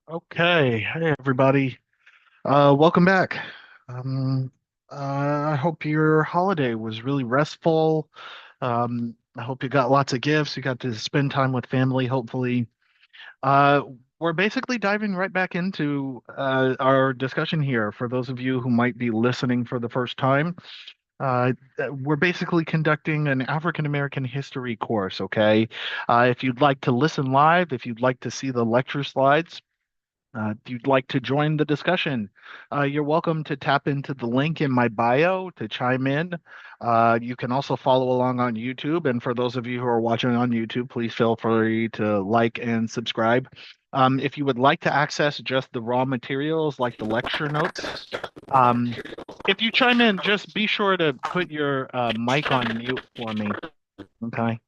Okay, hey everybody. Welcome back. Um, I hope your holiday was really restful. I hope you got lots of gifts. You got to spend time with family, hopefully. Uh, we're basically diving right back into our discussion here. For those of you who might be listening for the first time, we're basically conducting an African American history course, okay? If you'd like to listen live, if you'd like to see the lecture slides, if you'd like to join the discussion, you're welcome to tap into the link in my bio to chime in. You can also follow along on YouTube. And for those of you who are watching on YouTube, please feel free to like and subscribe. If you would like to access just the raw materials like the lecture notes, um, if you chime in, just be sure to put your mic on mute for me. Okay.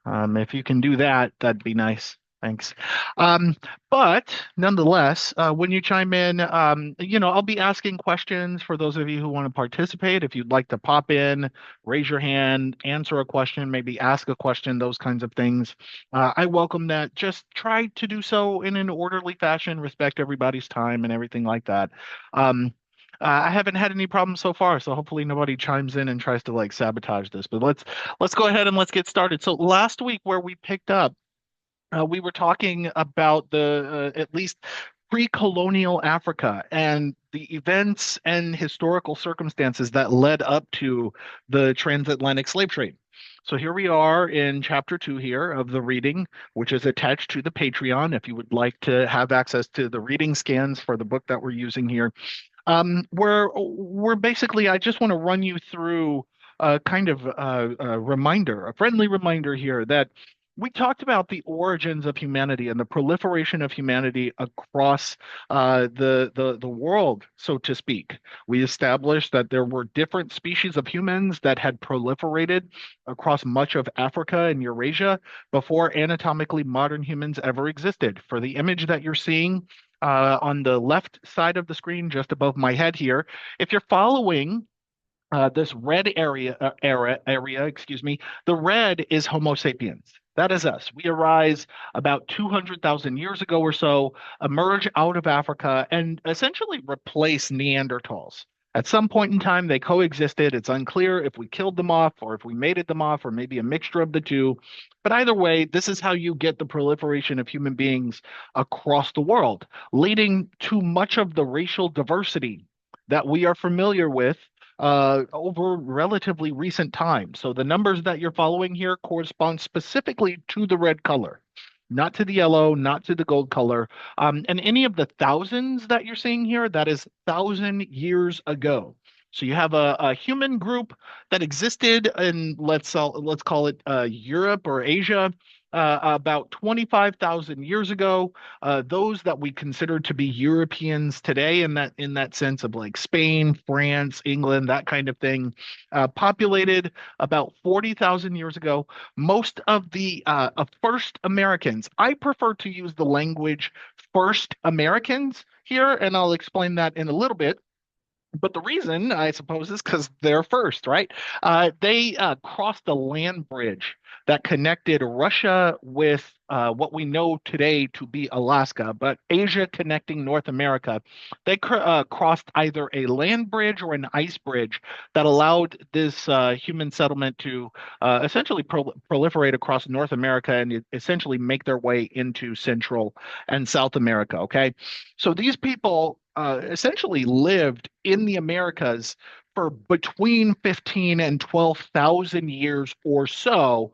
If you can do that, that'd be nice. Thanks. Um, but nonetheless, when you chime in, I'll be asking questions for those of you who want to participate. If you'd like to pop in, raise your hand, answer a question, maybe ask a question, those kinds of things. I welcome that. Just try to do so in an orderly fashion, respect everybody's time and everything like that. Um, I haven't had any problems so far, so hopefully nobody chimes in and tries to like sabotage this. But let's go ahead and let's get started. So last week where we picked up, we were talking about the at least pre-colonial Africa and the events and historical circumstances that led up to the transatlantic slave trade. So here we are in chapter 2 here of the reading, which is attached to the Patreon. If you would like to have access to the reading scans for the book that we're using here, we're basically, I just want to run you through a kind of a reminder, a friendly reminder here that we talked about the origins of humanity and the proliferation of humanity across the world, so to speak. We established that there were different species of humans that had proliferated across much of Africa and Eurasia before anatomically modern humans ever existed. For the image that you're seeing, on the left side of the screen, just above my head here. If you're following this red area, excuse me, the red is Homo sapiens. That is us. We arise about 200,000 years ago or so, emerge out of Africa, and essentially replace Neanderthals. At some point in time, they coexisted. It's unclear if we killed them off or if we mated them off or maybe a mixture of the two. But either way, this is how you get the proliferation of human beings across the world, leading to much of the racial diversity that we are familiar with over relatively recent time. So the numbers that you're following here correspond specifically to the red color, not to the yellow, not to the gold color. And any of the thousands that you're seeing here, that is 1,000 years ago. So you have a human group that existed in let's call it Europe or Asia about 25,000 years ago. Those that we consider to be Europeans today, in that sense of like Spain, France, England, that kind of thing, populated about 40,000 years ago. Most of the first Americans, I prefer to use the language first Americans here, and I'll explain that in a little bit. But the reason, I suppose, is because they're first, right? They crossed a land bridge that connected Russia with what we know today to be Alaska, but Asia connecting North America. They crossed either a land bridge or an ice bridge that allowed this human settlement to essentially proliferate across North America and essentially make their way into Central and South America. Okay. So these people essentially lived in the Americas for between 15 and 12,000 years or so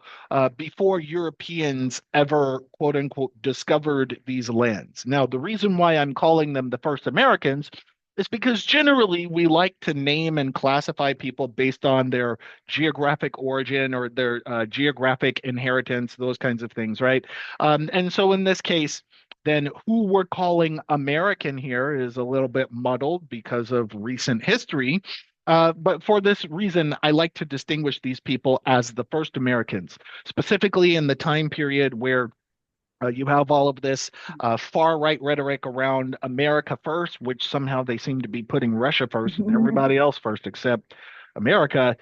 before Europeans ever, quote unquote, discovered these lands. Now, the reason why I'm calling them the first Americans is because generally we like to name and classify people based on their geographic origin or their geographic inheritance, those kinds of things, right? And so in this case, then who we're calling American here is a little bit muddled because of recent history. But for this reason, I like to distinguish these people as the first Americans, specifically in the time period where you have all of this far right rhetoric around America first, which somehow they seem to be putting Russia first and everybody else first except America.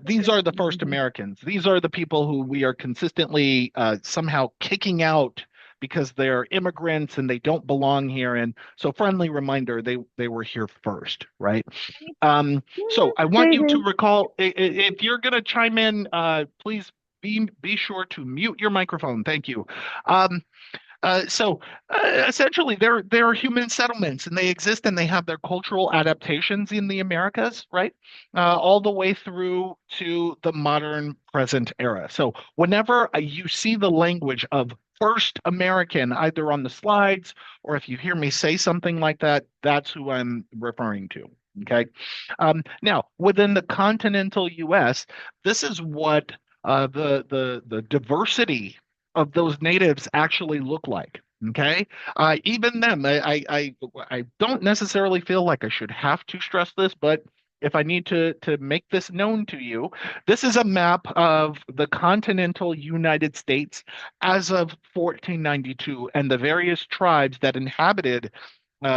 These are the first Americans. These are the people who we are consistently somehow kicking out because they're immigrants and they don't belong here. And so, friendly reminder, they were here first, right? So I want you to recall if you're going to chime in, please be sure to mute your microphone. Thank you. Um, essentially, they're human settlements, and they exist, and they have their cultural adaptations in the Americas, right? All the way through to the modern present era. So whenever you see the language of first American, either on the slides or if you hear me say something like that, that's who I'm referring to. Okay. Now, within the continental U.S., this is what the diversity of those natives actually look like. Okay, even them, I don't necessarily feel like I should have to stress this, but if I need to make this known to you, this is a map of the continental United States as of 1492 and the various tribes that inhabited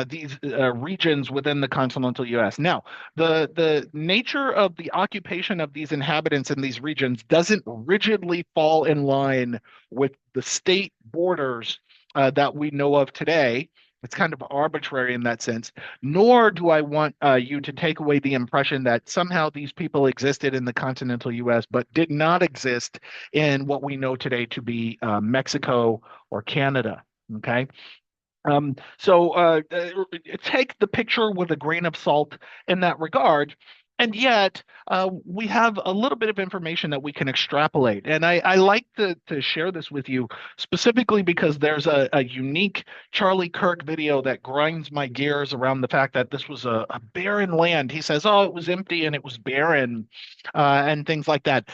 these regions within the continental U.S. Now, the nature of the occupation of these inhabitants in these regions doesn't rigidly fall in line with the state borders that we know of today. It's kind of arbitrary in that sense. Nor do I want you to take away the impression that somehow these people existed in the continental U.S. but did not exist in what we know today to be Mexico or Canada. Okay. Take the picture with a grain of salt in that regard. And yet, we have a little bit of information that we can extrapolate. And I like to share this with you specifically because there's a unique Charlie Kirk video that grinds my gears around the fact that this was a barren land. He says, oh, it was empty and it was barren, and things like that.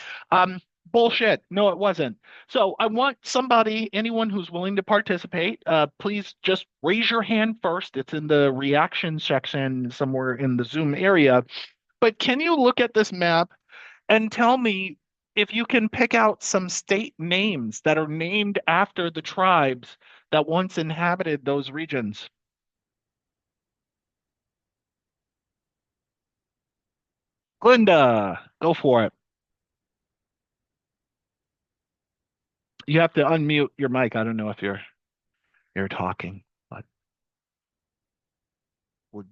Bullshit. No, it wasn't. So I want somebody, anyone who's willing to participate, please just raise your hand first. It's in the reaction section somewhere in the Zoom area. But can you look at this map and tell me if you can pick out some state names that are named after the tribes that once inhabited those regions? Glinda, go for it. You have to unmute your mic. I don't know if you're talking, but would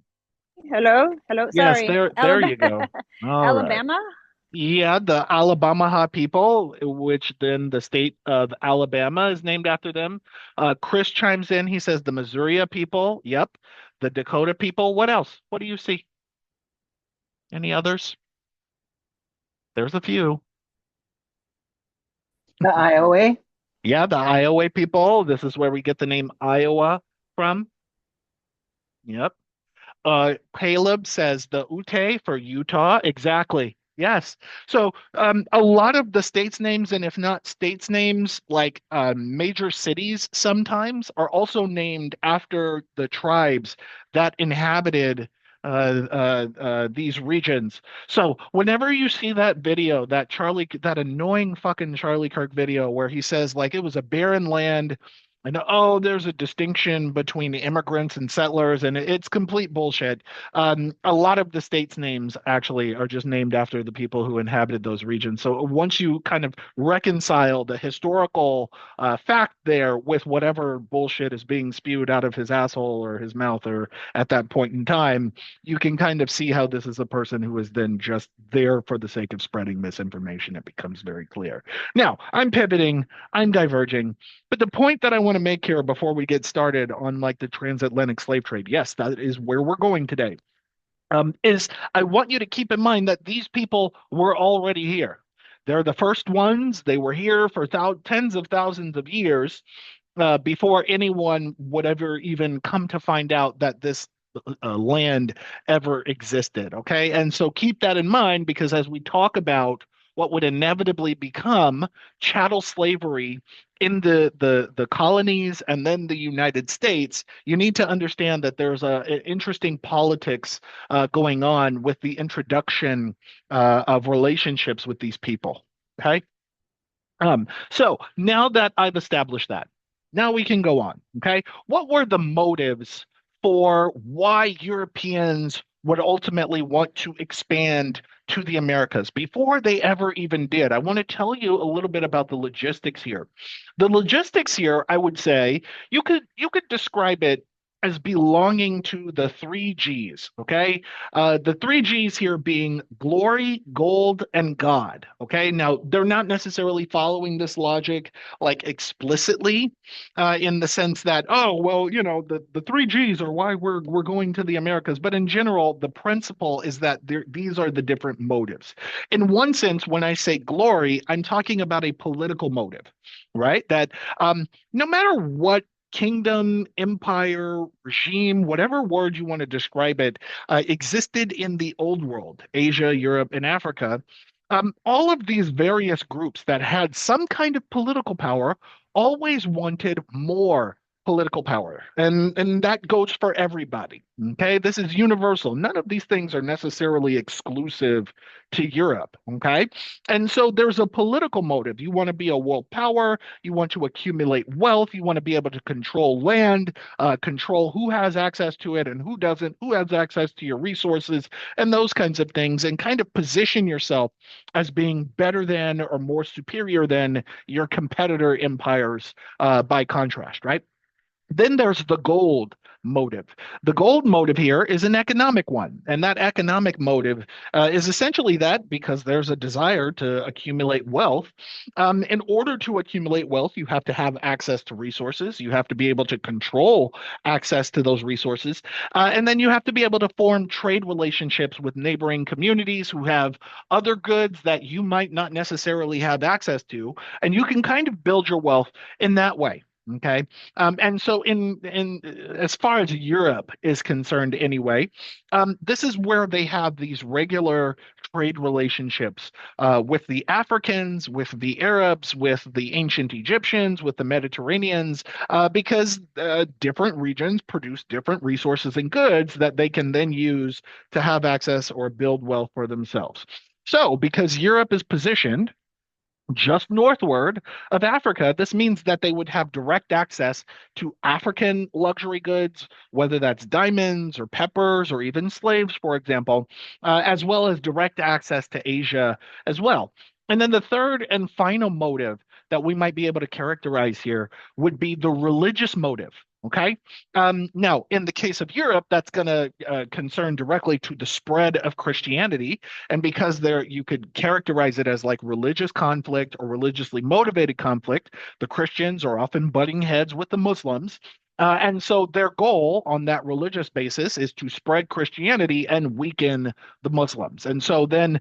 Hello, hello. yes, Sorry, there Alabama. you go. All right. Alabama. Yeah, the Alabama people, which then the state of Alabama is named after them. Chris chimes in. He says the Missouri people. Yep. The Dakota people. What else? What do you see? Any others? There's a few. The Iowa. Yeah, the Iowa people. This is where we get the name Iowa from. Yep. Caleb says the Ute for Utah. Exactly. Yes. So a lot of the states' names, and if not states' names, like major cities sometimes are also named after the tribes that inhabited these regions. So whenever you see that video, that annoying fucking Charlie Kirk video where he says like it was a barren land and oh, there's a distinction between immigrants and settlers, and it's complete bullshit. A lot of the states' names actually are just named after the people who inhabited those regions. So once you kind of reconcile the historical fact there with whatever bullshit is being spewed out of his asshole or his mouth or at that point in time, you can kind of see how this is a person who is then just there for the sake of spreading misinformation. It becomes very clear. Now, I'm pivoting, I'm diverging. But the point that I want to make here before we get started on like the transatlantic slave trade, yes, that is where we're going today. Is I want you to keep in mind that these people were already here. They're the first ones. They were here for tens of thousands of years before anyone would ever even come to find out that this land ever existed. Okay. And so keep that in mind because as we talk about what would inevitably become chattel slavery in the colonies and then the United States, you need to understand that there's a interesting politics going on with the introduction of relationships with these people. Okay. So now that I've established that, now we can go on. Okay. What were the motives for why Europeans would ultimately want to expand to the Americas before they ever even did. I want to tell you a little bit about the logistics here. The logistics here, I would say, you could describe it as belonging to the three G's, okay? The three G's here being glory, gold, and God, okay? Now, they're not necessarily following this logic like explicitly, in the sense that, oh, well, the three G's are why we're going to the Americas. But in general, the principle is that these are the different motives. In one sense, when I say glory, I'm talking about a political motive, right? That no matter what kingdom, empire, regime, whatever word you want to describe it, existed in the old world, Asia, Europe, and Africa. All of these various groups that had some kind of political power always wanted more political power. And that goes for everybody. Okay. This is universal. None of these things are necessarily exclusive to Europe. Okay. And so there's a political motive. You want to be a world power. You want to accumulate wealth. You want to be able to control land, control who has access to it and who doesn't, who has access to your resources, and those kinds of things, and kind of position yourself as being better than or more superior than your competitor empires, by contrast, right? Then there's the gold motive. The gold motive here is an economic one. And that economic motive is essentially that because there's a desire to accumulate wealth. In order to accumulate wealth, you have to have access to resources. You have to be able to control access to those resources. And then you have to be able to form trade relationships with neighboring communities who have other goods that you might not necessarily have access to. And you can kind of build your wealth in that way. Okay. And so in as far as Europe is concerned anyway, this is where they have these regular trade relationships, with the Africans, with the Arabs, with the ancient Egyptians, with the Mediterraneans, because different regions produce different resources and goods that they can then use to have access or build wealth for themselves. So, because Europe is positioned just northward of Africa, this means that they would have direct access to African luxury goods, whether that's diamonds or peppers or even slaves, for example, as well as direct access to Asia as well. And then the third and final motive that we might be able to characterize here would be the religious motive. Okay. Now, in the case of Europe, that's going to concern directly to the spread of Christianity, and because there you could characterize it as like religious conflict or religiously motivated conflict, the Christians are often butting heads with the Muslims. And so their goal on that religious basis is to spread Christianity and weaken the Muslims. And so then,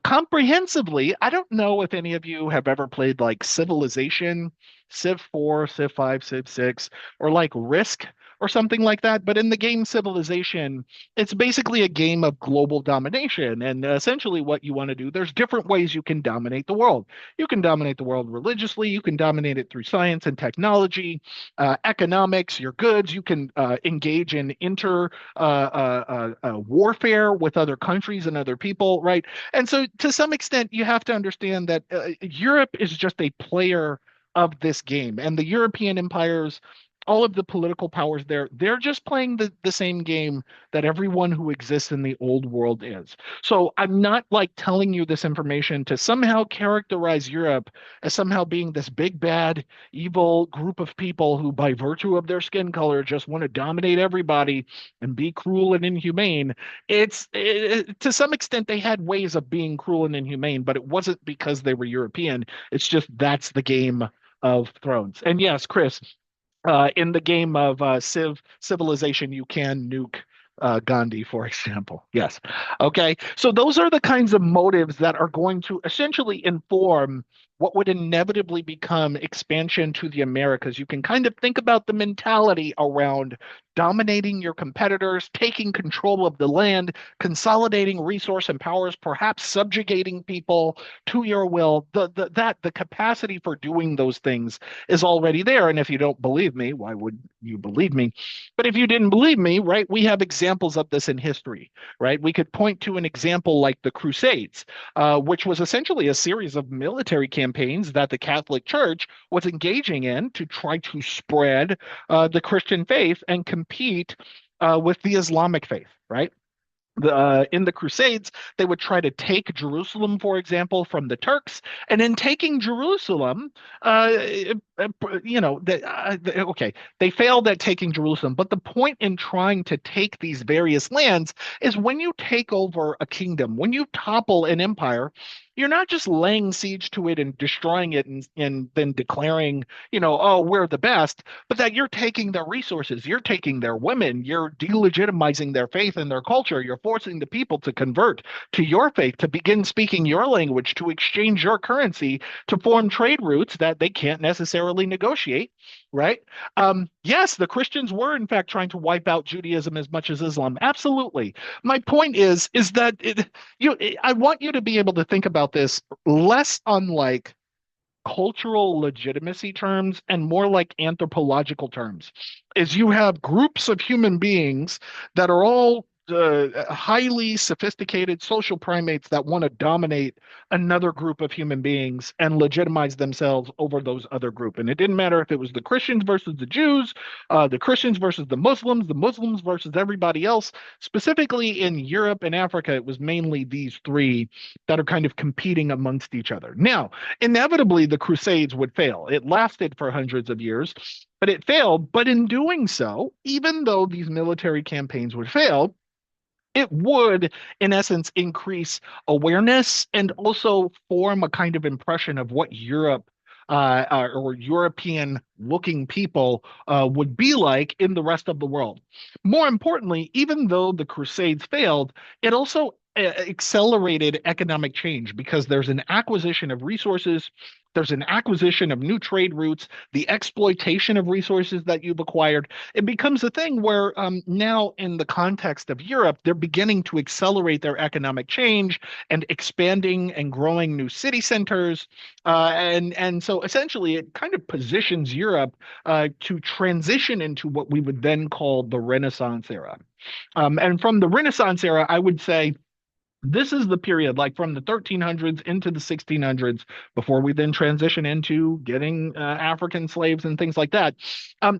comprehensively, I don't know if any of you have ever played like Civilization, Civ 4, Civ 5, Civ 6, or like Risk or something like that. But in the game Civilization, it's basically a game of global domination. And essentially, what you want to do, there's different ways you can dominate the world. You can dominate the world religiously, you can dominate it through science and technology, economics, your goods. You can engage in inter warfare with other countries and other people, right? And so, to some extent, you have to understand that Europe is just a player of this game, and the European empires, all of the political powers there, they're just playing the same game that everyone who exists in the old world is. So I'm not like telling you this information to somehow characterize Europe as somehow being this big, bad, evil group of people who, by virtue of their skin color, just want to dominate everybody and be cruel and inhumane. To some extent, they had ways of being cruel and inhumane, but it wasn't because they were European. It's just that's the game of Thrones. And yes, Chris, in the game of Civilization, you can nuke Gandhi, for example. Yes. Okay. So those are the kinds of motives that are going to essentially inform what would inevitably become expansion to the Americas. You can kind of think about the mentality around dominating your competitors, taking control of the land, consolidating resource and powers, perhaps subjugating people to your will. The capacity for doing those things is already there. And if you don't believe me, why would you believe me? But if you didn't believe me, right, we have examples of this in history, right? We could point to an example like the Crusades, which was essentially a series of military campaigns that the Catholic Church was engaging in to try to spread the Christian faith and compete with the Islamic faith, right? In the Crusades, they would try to take Jerusalem, for example, from the Turks, and in taking Jerusalem, uh, okay, they failed at taking Jerusalem. But the point in trying to take these various lands is when you take over a kingdom, when you topple an empire, you're not just laying siege to it and destroying it and then declaring, oh, we're the best, but that you're taking their resources, you're taking their women, you're delegitimizing their faith and their culture, you're forcing the people to convert to your faith, to begin speaking your language, to exchange your currency, to form trade routes that they can't necessarily negotiate, right? Yes, the Christians were in fact trying to wipe out Judaism as much as Islam. Absolutely. My point is that I want you to be able to think about this less on like cultural legitimacy terms and more like anthropological terms is you have groups of human beings that are all highly sophisticated social primates that want to dominate another group of human beings and legitimize themselves over those other group. And it didn't matter if it was the Christians versus the Jews, the Christians versus the Muslims versus everybody else. Specifically in Europe and Africa, it was mainly these three that are kind of competing amongst each other. Now, inevitably the Crusades would fail. It lasted for hundreds of years, but it failed. But in doing so, even though these military campaigns would fail, it would, in essence, increase awareness and also form a kind of impression of what Europe or European looking people would be like in the rest of the world. More importantly, even though the Crusades failed, it also accelerated economic change because there's an acquisition of resources, there's an acquisition of new trade routes, the exploitation of resources that you've acquired. It becomes a thing where now, in the context of Europe, they're beginning to accelerate their economic change and expanding and growing new city centers. And so essentially, it kind of positions Europe to transition into what we would then call the Renaissance era. And from the Renaissance era, I would say this is the period like from the 1300s into the 1600s before we then transition into getting African slaves and things like that.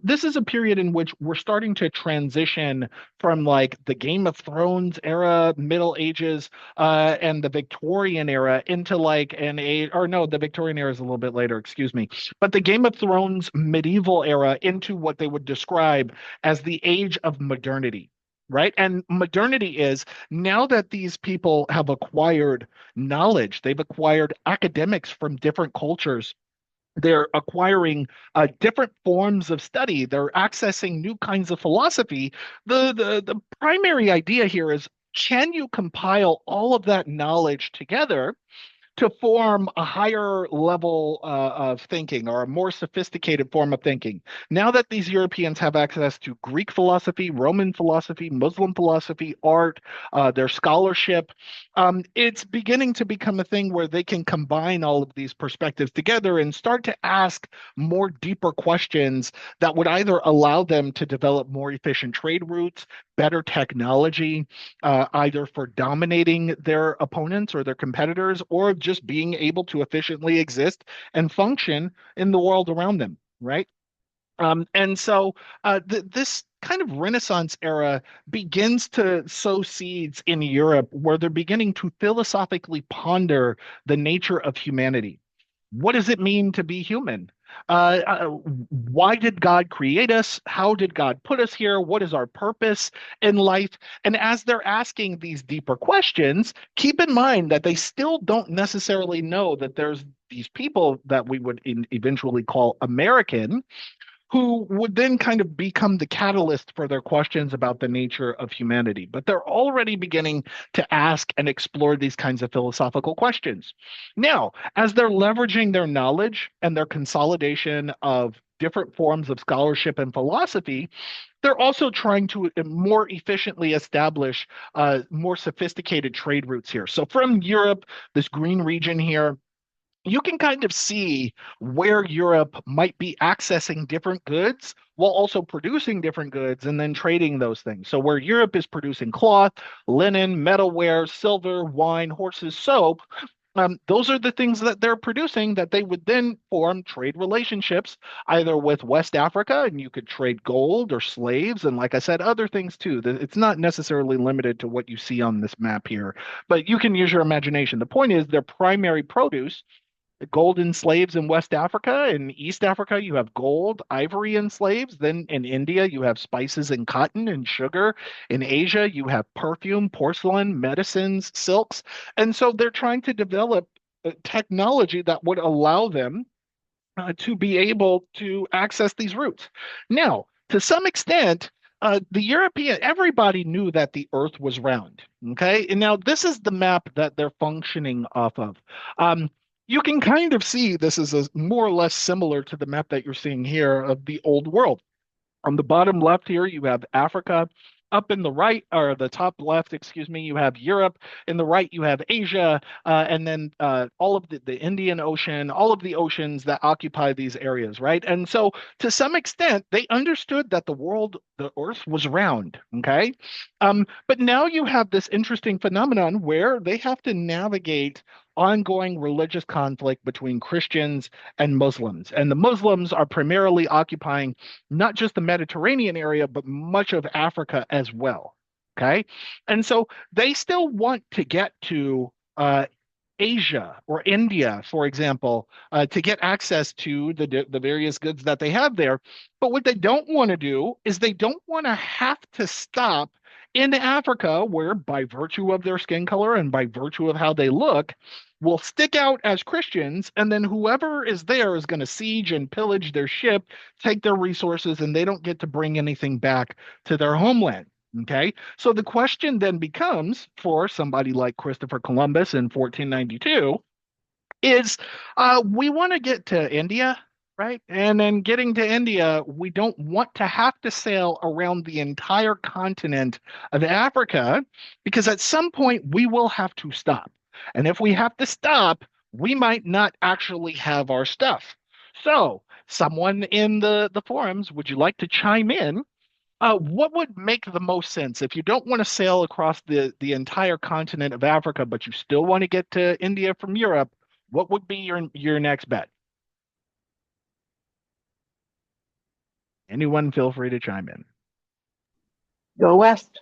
This is a period in which we're starting to transition from like the Game of Thrones era, Middle Ages, and the Victorian era into like an age, or no, the Victorian era is a little bit later, excuse me, but the Game of Thrones medieval era into what they would describe as the age of modernity. Right. And modernity is now that these people have acquired knowledge, they've acquired academics from different cultures. They're acquiring different forms of study. They're accessing new kinds of philosophy. The primary idea here is can you compile all of that knowledge together to form a higher level of thinking or a more sophisticated form of thinking. Now that these Europeans have access to Greek philosophy, Roman philosophy, Muslim philosophy, art, their scholarship, it's beginning to become a thing where they can combine all of these perspectives together and start to ask more deeper questions that would either allow them to develop more efficient trade routes, better technology, either for dominating their opponents or their competitors, or just being able to efficiently exist and function in the world around them, right? And so this kind of Renaissance era begins to sow seeds in Europe where they're beginning to philosophically ponder the nature of humanity. What does it mean to be human? Why did God create us? How did God put us here? What is our purpose in life? And as they're asking these deeper questions, keep in mind that they still don't necessarily know that there's these people that we would eventually call American who would then kind of become the catalyst for their questions about the nature of humanity. But they're already beginning to ask and explore these kinds of philosophical questions. Now, as they're leveraging their knowledge and their consolidation of different forms of scholarship and philosophy, they're also trying to more efficiently establish more sophisticated trade routes here. So from Europe, this green region here, you can kind of see where Europe might be accessing different goods while also producing different goods and then trading those things. So, where Europe is producing cloth, linen, metalware, silver, wine, horses, soap, Those are the things that they're producing that they would then form trade relationships either with West Africa, and you could trade gold or slaves, and like I said, other things too. It's not necessarily limited to what you see on this map here, but you can use your imagination. The point is their primary produce golden slaves in West Africa. In East Africa, you have gold, ivory, and slaves. Then in India, you have spices and cotton and sugar. In Asia, you have perfume, porcelain, medicines, silks. And so they're trying to develop technology that would allow them to be able to access these routes. Now, to some extent, everybody knew that the Earth was round. Okay. And now this is the map that they're functioning off of. Um, you can kind of see this is more or less similar to the map that you're seeing here of the old world. On the bottom left here, you have Africa. Up in the right, or the top left, excuse me, you have Europe. In the right, you have Asia, and then all of the Indian Ocean, all of the oceans that occupy these areas, right? And so, to some extent, they understood that the Earth was round, okay? But now you have this interesting phenomenon where they have to navigate ongoing religious conflict between Christians and Muslims. And the Muslims are primarily occupying not just the Mediterranean area, but much of Africa as well. Okay. And so they still want to get to Asia or India, for example, to get access to the various goods that they have there. But what they don't want to do is they don't want to have to stop in Africa, where by virtue of their skin color and by virtue of how they look, will stick out as Christians, and then whoever is there is going to siege and pillage their ship, take their resources, and they don't get to bring anything back to their homeland. Okay. So the question then becomes for somebody like Christopher Columbus in 1492 is we want to get to India, right? And then getting to India, we don't want to have to sail around the entire continent of Africa because at some point we will have to stop. And if we have to stop, we might not actually have our stuff. So, someone in the forums, would you like to chime in? What would make the most sense if you don't want to sail across the entire continent of Africa, but you still want to get to India from Europe? What would be your next bet? Anyone, feel free to chime in. Go west.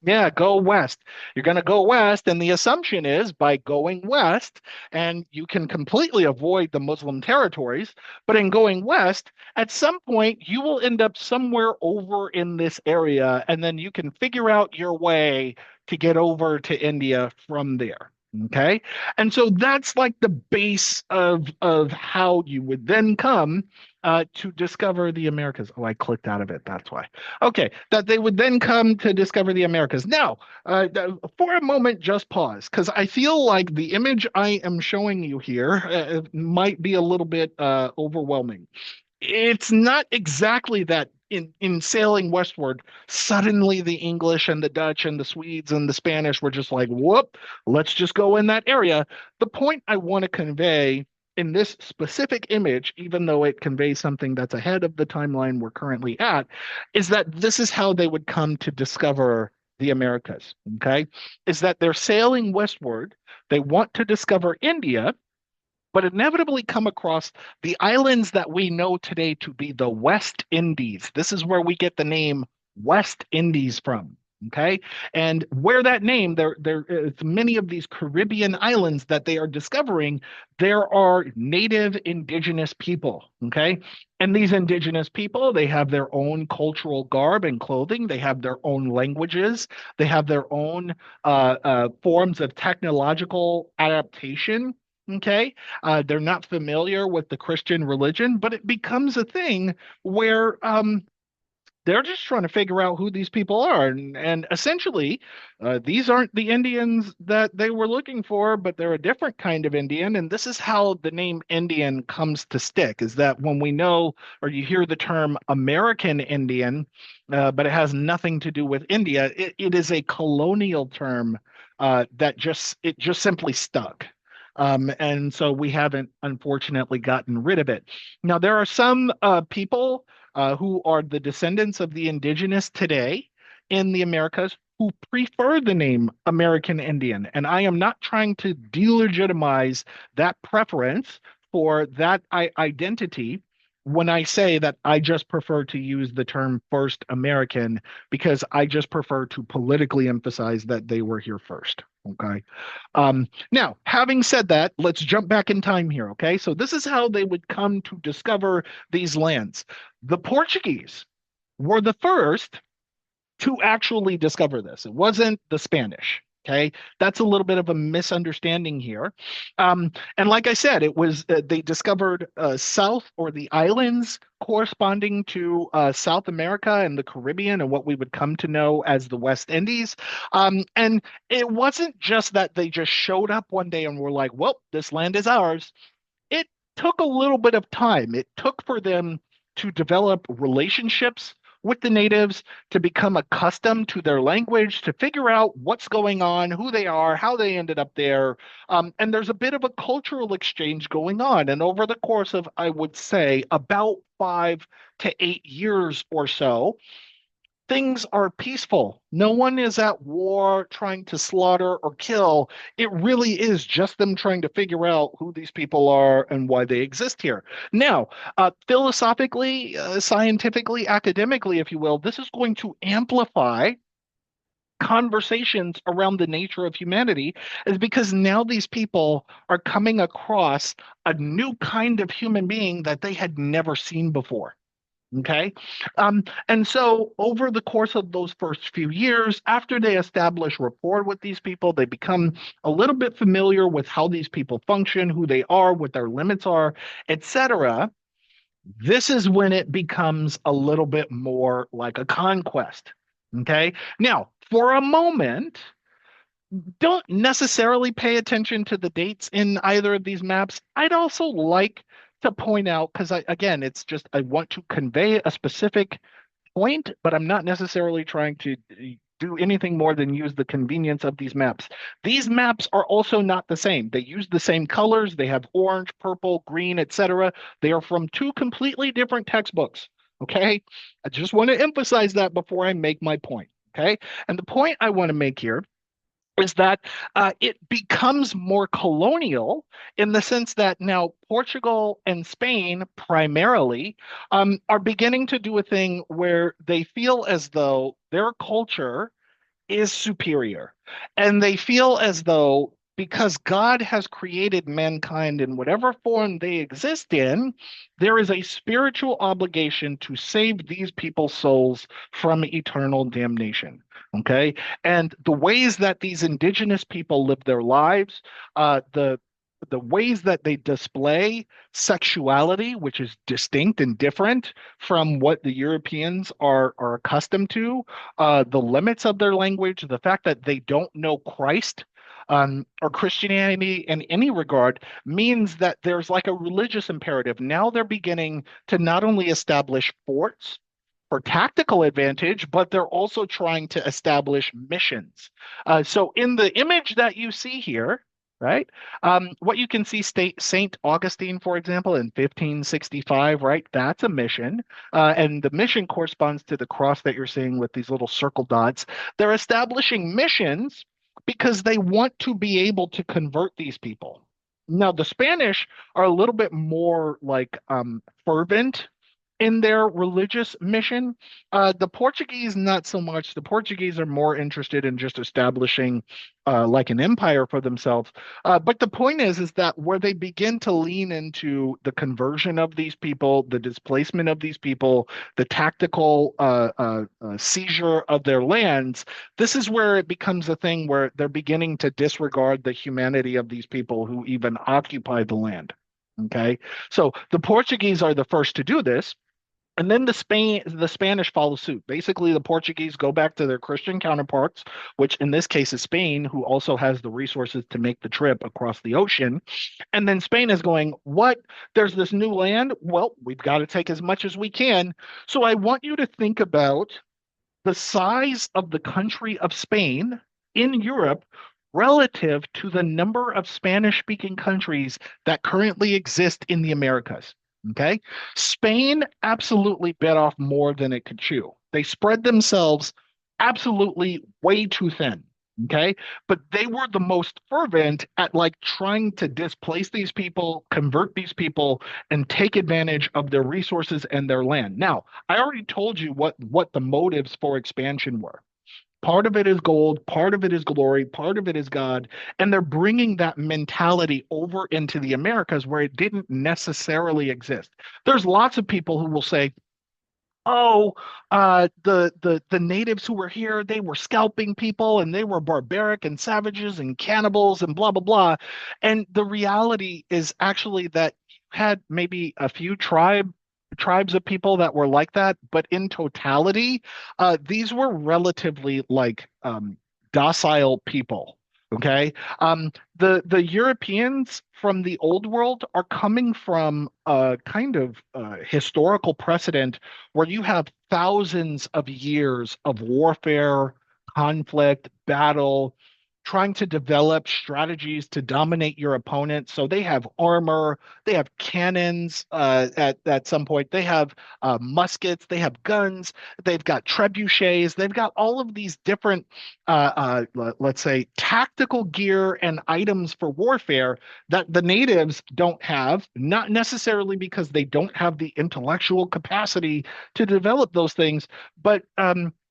Yeah, go west. You're going to go west, and the assumption is by going west, and you can completely avoid the Muslim territories, but in going west, at some point you will end up somewhere over in this area, and then you can figure out your way to get over to India from there. Okay. And so that's like the base of how you would then come to discover the Americas. Oh, I clicked out of it. That's why. Okay, that they would then come to discover the Americas. Now, for a moment, just pause, because I feel like the image I am showing you here might be a little bit overwhelming. It's not exactly that in sailing westward, suddenly the English and the Dutch and the Swedes and the Spanish were just like, whoop, let's just go in that area. The point I want to convey in this specific image, even though it conveys something that's ahead of the timeline we're currently at, is that this is how they would come to discover the Americas. Okay. Is that they're sailing westward. They want to discover India, but inevitably come across the islands that we know today to be the West Indies. This is where we get the name West Indies from. Okay. And where that name, there is many of these Caribbean islands that they are discovering, there are native indigenous people. Okay. And these indigenous people, they have their own cultural garb and clothing. They have their own languages. They have their own forms of technological adaptation. Okay. They're not familiar with the Christian religion, but it becomes a thing where they're just trying to figure out who these people are. And essentially, these aren't the Indians that they were looking for, but they're a different kind of Indian. And this is how the name Indian comes to stick, is that when we know or you hear the term American Indian, but it has nothing to do with India, it is a colonial term that it just simply stuck. And so we haven't unfortunately gotten rid of it. Now, there are some people who are the descendants of the indigenous today in the Americas. who prefer the name American Indian. And I am not trying to delegitimize that preference for that identity when I say that I just prefer to use the term first American because I just prefer to politically emphasize that they were here first. Okay. Now, having said that, let's jump back in time here. Okay. So this is how they would come to discover these lands. The Portuguese were the first to actually discover this. It wasn't the Spanish. Okay, that's a little bit of a misunderstanding here. And like I said, it was they discovered South or the islands corresponding to South America and the Caribbean and what we would come to know as the West Indies. And it wasn't just that they just showed up one day and were like, well, this land is ours. It took a little bit of time. It took for them to develop relationships with the natives, to become accustomed to their language, to figure out what's going on, who they are, how they ended up there. And there's a bit of a cultural exchange going on. And over the course of, I would say, about 5 to 8 years or so, things are peaceful. No one is at war trying to slaughter or kill. It really is just them trying to figure out who these people are and why they exist here. Now, philosophically, scientifically, academically, if you will, this is going to amplify conversations around the nature of humanity is because now these people are coming across a new kind of human being that they had never seen before. Okay. And so over the course of those first few years, after they establish rapport with these people, they become a little bit familiar with how these people function, who they are, what their limits are, etc. This is when it becomes a little bit more like a conquest. Okay. Now, for a moment, don't necessarily pay attention to the dates in either of these maps. I'd also like to point out, because again, it's just I want to convey a specific point, but I'm not necessarily trying to do anything more than use the convenience of these maps. These maps are also not the same. They use the same colors, they have orange, purple, green, etc. They are from two completely different textbooks. Okay. I just want to emphasize that before I make my point. Okay. And the point I want to make here is that it becomes more colonial in the sense that now Portugal and Spain primarily are beginning to do a thing where they feel as though their culture is superior. And they feel as though because God has created mankind in whatever form they exist in, there is a spiritual obligation to save these people's souls from eternal damnation. Okay. And the ways that these indigenous people live their lives, the ways that they display sexuality, which is distinct and different from what the Europeans are accustomed to, the limits of their language, the fact that they don't know Christ or Christianity in any regard means that there's like a religious imperative. Now they're beginning to not only establish forts for tactical advantage, but they're also trying to establish missions. So in the image that you see here, right, what you can see state Saint Augustine, for example, in 1565, right, that's a mission. And the mission corresponds to the cross that you're seeing with these little circle dots. They're establishing missions because they want to be able to convert these people. Now, the Spanish are a little bit more like fervent in their religious mission. The Portuguese, not so much. The Portuguese are more interested in just establishing like an empire for themselves. But the point is that where they begin to lean into the conversion of these people, the displacement of these people, the tactical seizure of their lands, this is where it becomes a thing where they're beginning to disregard the humanity of these people who even occupy the land. Okay, so the Portuguese are the first to do this. And then the Spanish follow suit. Basically, the Portuguese go back to their Christian counterparts, which in this case is Spain, who also has the resources to make the trip across the ocean. And then Spain is going, what? There's this new land? Well, we've got to take as much as we can. So I want you to think about the size of the country of Spain in Europe relative to the number of Spanish speaking countries that currently exist in the Americas. Okay. Spain absolutely bit off more than it could chew. They spread themselves absolutely way too thin. Okay. But they were the most fervent at like trying to displace these people, convert these people, and take advantage of their resources and their land. Now, I already told you what the motives for expansion were. Part of it is gold, part of it is glory, part of it is God. And they're bringing that mentality over into the Americas where it didn't necessarily exist. There's lots of people who will say, oh, the natives who were here, they were scalping people and they were barbaric and savages and cannibals and blah blah blah. And the reality is actually that you had maybe a few tribes of people that were like that, but in totality, these were relatively like docile people. Okay. The Europeans from the old world are coming from a kind of historical precedent where you have thousands of years of warfare, conflict, battle, trying to develop strategies to dominate your opponent. So they have armor, they have cannons at some point, they have muskets, they have guns, they've got trebuchets, they've got all of these different, let's say, tactical gear and items for warfare that the natives don't have, not necessarily because they don't have the intellectual capacity to develop those things. But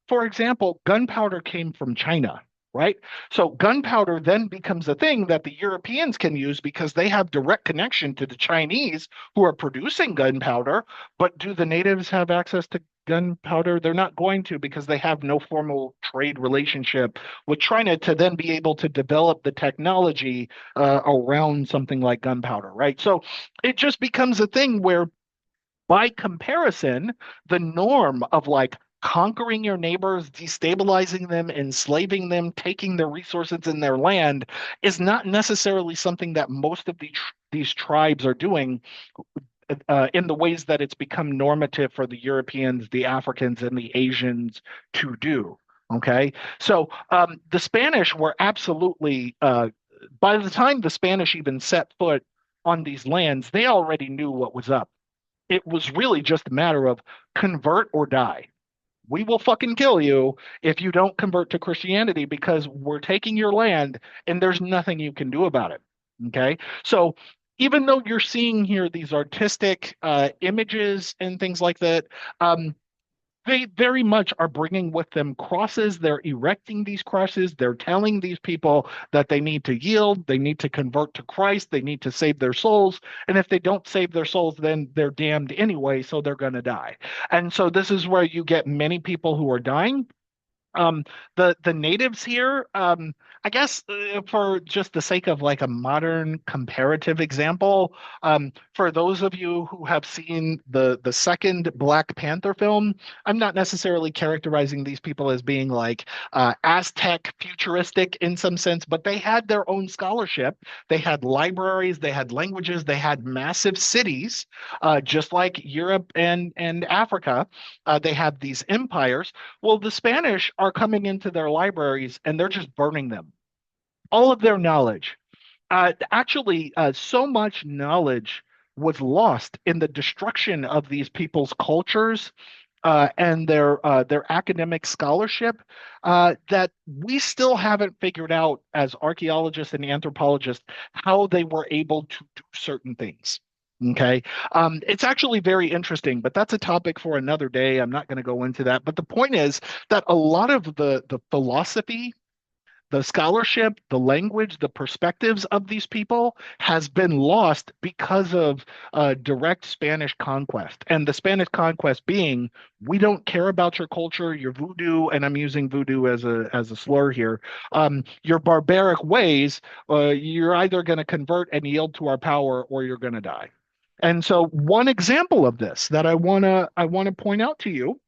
for example, gunpowder came from China, right? So gunpowder then becomes a thing that the Europeans can use because they have direct connection to the Chinese who are producing gunpowder. But do the natives have access to gunpowder? They're not going to because they have no formal trade relationship with China to then be able to develop the technology around something like gunpowder, right? So it just becomes a thing where by comparison, the norm of like conquering your neighbors, destabilizing them, enslaving them, taking their resources and their land is not necessarily something that most of these tribes are doing in the ways that it's become normative for the Europeans, the Africans, and the Asians to do. Okay. So the Spanish were absolutely, by the time the Spanish even set foot on these lands, they already knew what was up. It was really just a matter of convert or die. We will fucking kill you if you don't convert to Christianity because we're taking your land and there's nothing you can do about it. Okay. So even though you're seeing here these artistic images and things like that, um, they very much are bringing with them crosses. They're erecting these crosses. They're telling these people that they need to yield, they need to convert to Christ, they need to save their souls. And if they don't save their souls, then they're damned anyway, so they're going to die. And so this is where you get many people who are dying. Um, the natives here, I guess, for just the sake of like a modern comparative example, for those of you who have seen the second Black Panther film, I'm not necessarily characterizing these people as being like Aztec futuristic in some sense, but they had their own scholarship. They had libraries, they had languages, they had massive cities, just like Europe and Africa. They had these empires. Well, the Spanish are coming into their libraries and they're just burning them. All of their knowledge. Actually, so much knowledge was lost in the destruction of these people's cultures and their academic scholarship that we still haven't figured out as archaeologists and anthropologists how they were able to do certain things. Okay. It's actually very interesting, but that's a topic for another day. I'm not going to go into that. But the point is that a lot of the philosophy, the scholarship, the language, the perspectives of these people has been lost because of direct Spanish conquest. And the Spanish conquest being, we don't care about your culture, your voodoo, and I'm using voodoo as a slur here. Your barbaric ways, you're either going to convert and yield to our power, or you're going to die. And so, one example of this that I wanna point out to you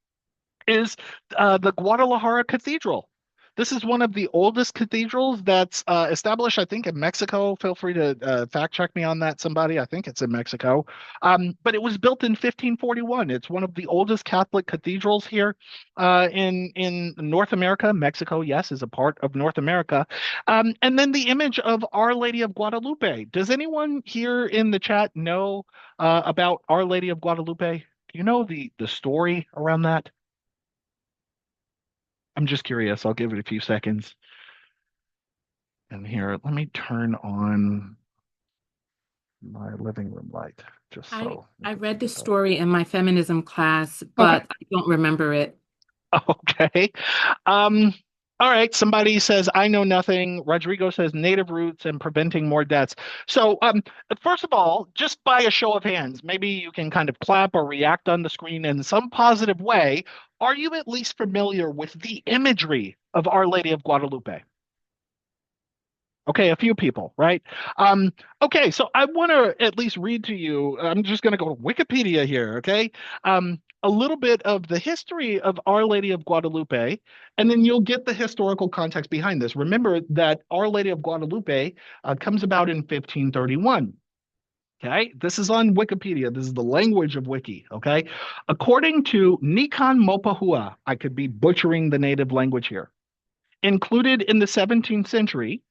is the Guadalajara Cathedral. This is one of the oldest cathedrals that's established, I think, in Mexico. Feel free to fact check me on that, somebody. I think it's in Mexico. But it was built in 1541. It's one of the oldest Catholic cathedrals here in North America. Mexico, yes, is a part of North America. And then the image of Our Lady of Guadalupe. Does anyone here in the chat know about Our Lady of Guadalupe? Do you know the story around that? I'm just curious. I'll give it a few seconds. And here, let me turn on my living room light just I so we I can read see this it better. story in my feminism class, Okay. but I don't remember it. Okay. Um, all right. Somebody says, I know nothing. Rodrigo says native roots and preventing more deaths. So, first of all, just by a show of hands, maybe you can kind of clap or react on the screen in some positive way. Are you at least familiar with the imagery of Our Lady of Guadalupe? Okay, a few people, right? Um, okay, so I want to at least read to you. I'm just going to go to Wikipedia here, okay? A little bit of the history of Our Lady of Guadalupe, and then you'll get the historical context behind this. Remember that Our Lady of Guadalupe comes about in 1531. Okay, this is on Wikipedia. This is the language of Wiki. Okay, according to Nikan Mopahua, I could be butchering the native language here. Included in the 17th century,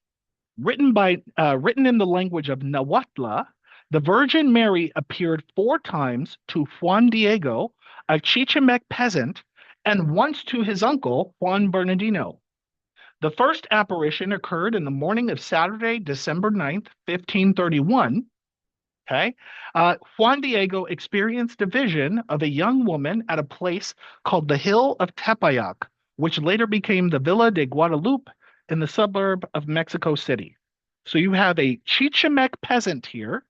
written in the language of Nahuatl, the Virgin Mary appeared four times to Juan Diego, a Chichimec peasant, and once to his uncle, Juan Bernardino. The first apparition occurred in the morning of Saturday, December 9th, 1531. Okay. Juan Diego experienced a vision of a young woman at a place called the Hill of Tepeyac, which later became the Villa de Guadalupe in the suburb of Mexico City. So you have a Chichimec peasant here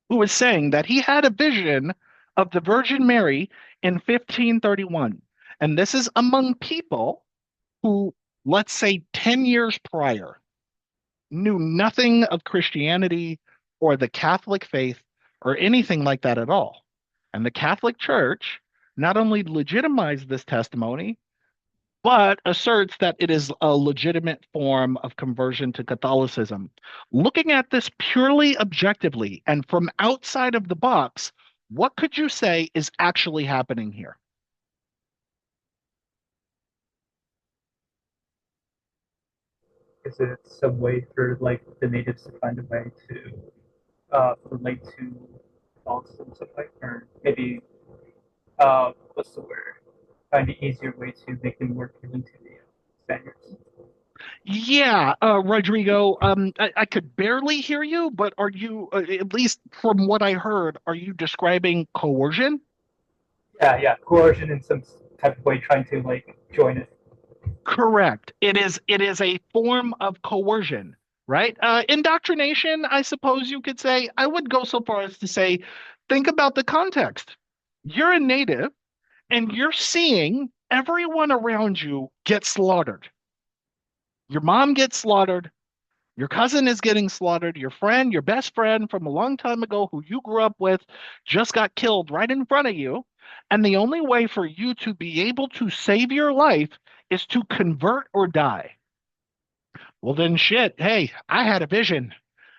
who is saying that he had a vision of the Virgin Mary in 1531. And this is among people who, let's say, 10 years prior, knew nothing of Christianity or the Catholic faith or anything like that at all. And the Catholic Church not only legitimized this testimony, but asserts that it is a legitimate form of conversion to Catholicism. Looking at this purely objectively and from outside of the box, what could you say is actually happening here? Is it some way for like the natives to find a way to relate to Catholicism, something like, or maybe what's the word? Find an easier way to make them more appealing to the Spaniards. Yeah, Rodrigo, I could barely hear you, but are you, at least from what I heard, are you describing coercion? Yeah, yeah, coercion in some type of way, trying to like join it. Correct. It is a form of coercion, right? Indoctrination, I suppose you could say. I would go so far as to say, think about the context. You're a native and you're seeing everyone around you get slaughtered. Your mom gets slaughtered. Your cousin is getting slaughtered. Your friend, your best friend from a long time ago who you grew up with just got killed right in front of you. And the only way for you to be able to save your life is to convert or die. Well, then shit. Hey, I had a vision.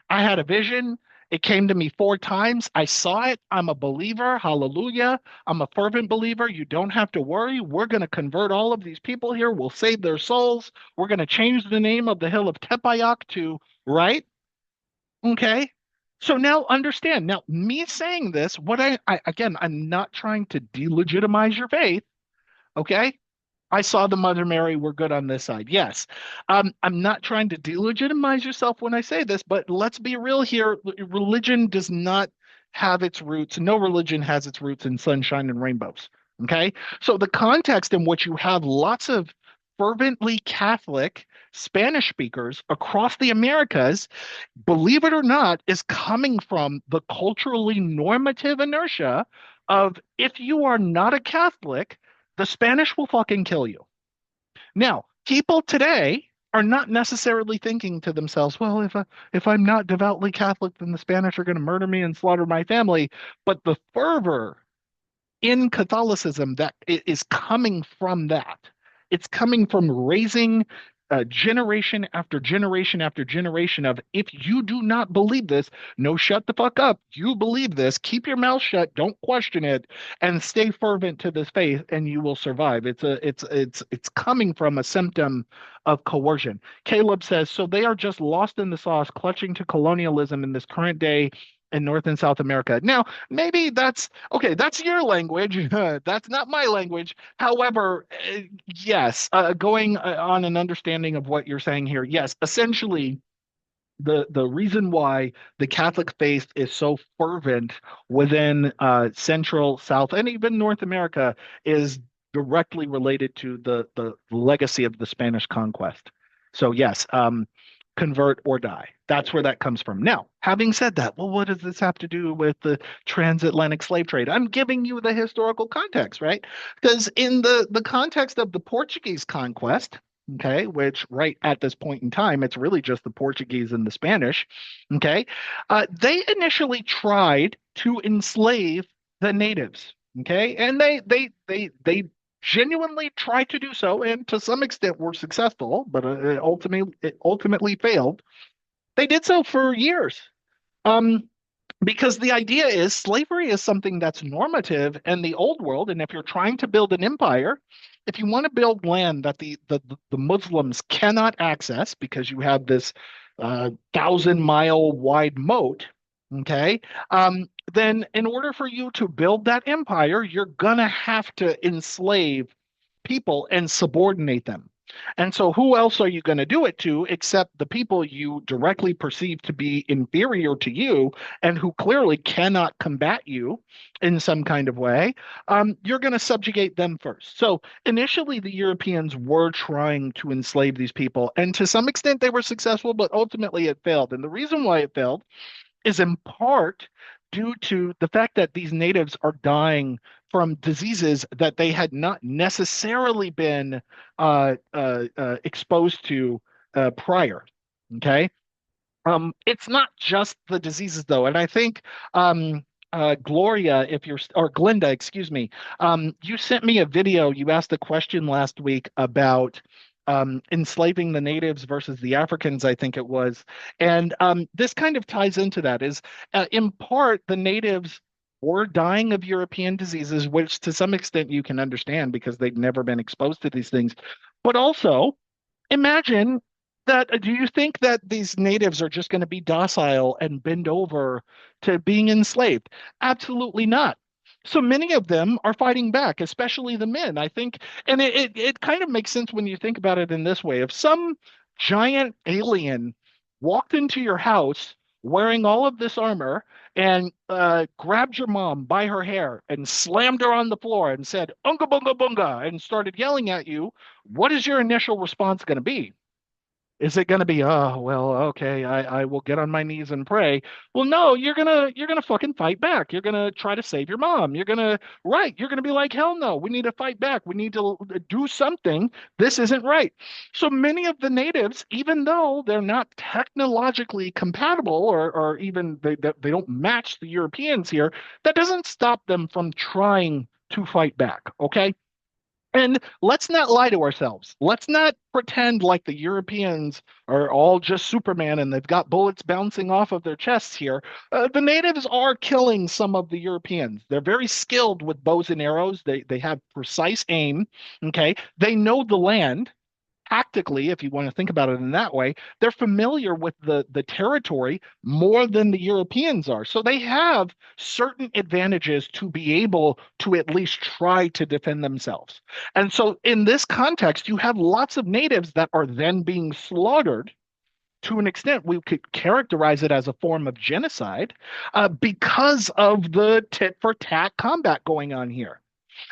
I had a vision. It came to me four times. I saw it. I'm a believer. Hallelujah. I'm a fervent believer. You don't have to worry. We're going to convert all of these people here. We'll save their souls. We're going to change the name of the hill of Tepeyac to, right? Okay. So now understand. Now, me saying this, again, I'm not trying to delegitimize your faith. Okay. I saw the Mother Mary. We're good on this side. Yes. I'm not trying to delegitimize yourself when I say this, but let's be real here. Religion does not have its roots. No religion has its roots in sunshine and rainbows. Okay. So the context in which you have lots of fervently Catholic Spanish speakers across the Americas, believe it or not, is coming from the culturally normative inertia of if you are not a Catholic, the Spanish will fucking kill you. Now, people today are not necessarily thinking to themselves, well, if I'm not devoutly Catholic, then the Spanish are going to murder me and slaughter my family. But the fervor in Catholicism that is coming from that. It's coming from raising generation after generation after generation of if you do not believe this, no, shut the fuck up. You believe this, keep your mouth shut, don't question it, and stay fervent to this faith, and you will survive. It's coming from a symptom of coercion. Caleb says, so they are just lost in the sauce, clutching to colonialism in this current day in North and South America. Now, maybe that's okay, that's your language. That's not my language. However, yes, going on an understanding of what you're saying here, yes, essentially the reason why the Catholic faith is so fervent within Central, South, and even North America is directly related to the legacy of the Spanish conquest. So yes, convert or die. That's where that comes from. Now, having said that, well, what does this have to do with the transatlantic slave trade? I'm giving you the historical context, right? Because in the context of the Portuguese conquest, okay, which right at this point in time, it's really just the Portuguese and the Spanish, okay, they initially tried to enslave the natives, okay, and they genuinely tried to do so, and to some extent were successful, but it ultimately failed. They did so for years. Um, because the idea is slavery is something that's normative in the old world, and if you're trying to build an empire, if you want to build land that the Muslims cannot access because you have this 1,000 mile wide moat, okay, then in order for you to build that empire, you're gonna have to enslave people and subordinate them. And so, who else are you going to do it to except the people you directly perceive to be inferior to you and who clearly cannot combat you in some kind of way? You're going to subjugate them first. So, initially, the Europeans were trying to enslave these people, and to some extent, they were successful, but ultimately it failed. And the reason why it failed is in part due to the fact that these natives are dying from diseases that they had not necessarily been exposed to prior. Okay. It's not just the diseases though, and I think Gloria, if you're or Glinda, excuse me, you sent me a video. You asked a question last week about enslaving the natives versus the Africans, I think it was, and this kind of ties into that. Is in part the natives were dying of European diseases, which to some extent you can understand because they've never been exposed to these things, but also imagine that do you think that these natives are just going to be docile and bend over to being enslaved? Absolutely not. So many of them are fighting back, especially the men. I think, and it kind of makes sense when you think about it in this way. If some giant alien walked into your house wearing all of this armor and grabbed your mom by her hair and slammed her on the floor and said, "Unga bunga bunga," and started yelling at you, what is your initial response going to be? Is it going to be, oh, well, okay, I will get on my knees and pray? Well, no, you're gonna fucking fight back. You're gonna try to save your mom. You're gonna be like, hell no, we need to fight back. We need to do something. This isn't right. So many of the natives, even though they're not technologically compatible or even they don't match the Europeans here, that doesn't stop them from trying to fight back. Okay. And let's not lie to ourselves. Let's not pretend like the Europeans are all just Superman and they've got bullets bouncing off of their chests here. The natives are killing some of the Europeans. They're very skilled with bows and arrows. They have precise aim. Okay, they know the land tactically, if you want to think about it in that way, they're familiar with the territory more than the Europeans are. So they have certain advantages to be able to at least try to defend themselves. And so in this context, you have lots of natives that are then being slaughtered. To an extent, we could characterize it as a form of genocide because of the tit for tat combat going on here.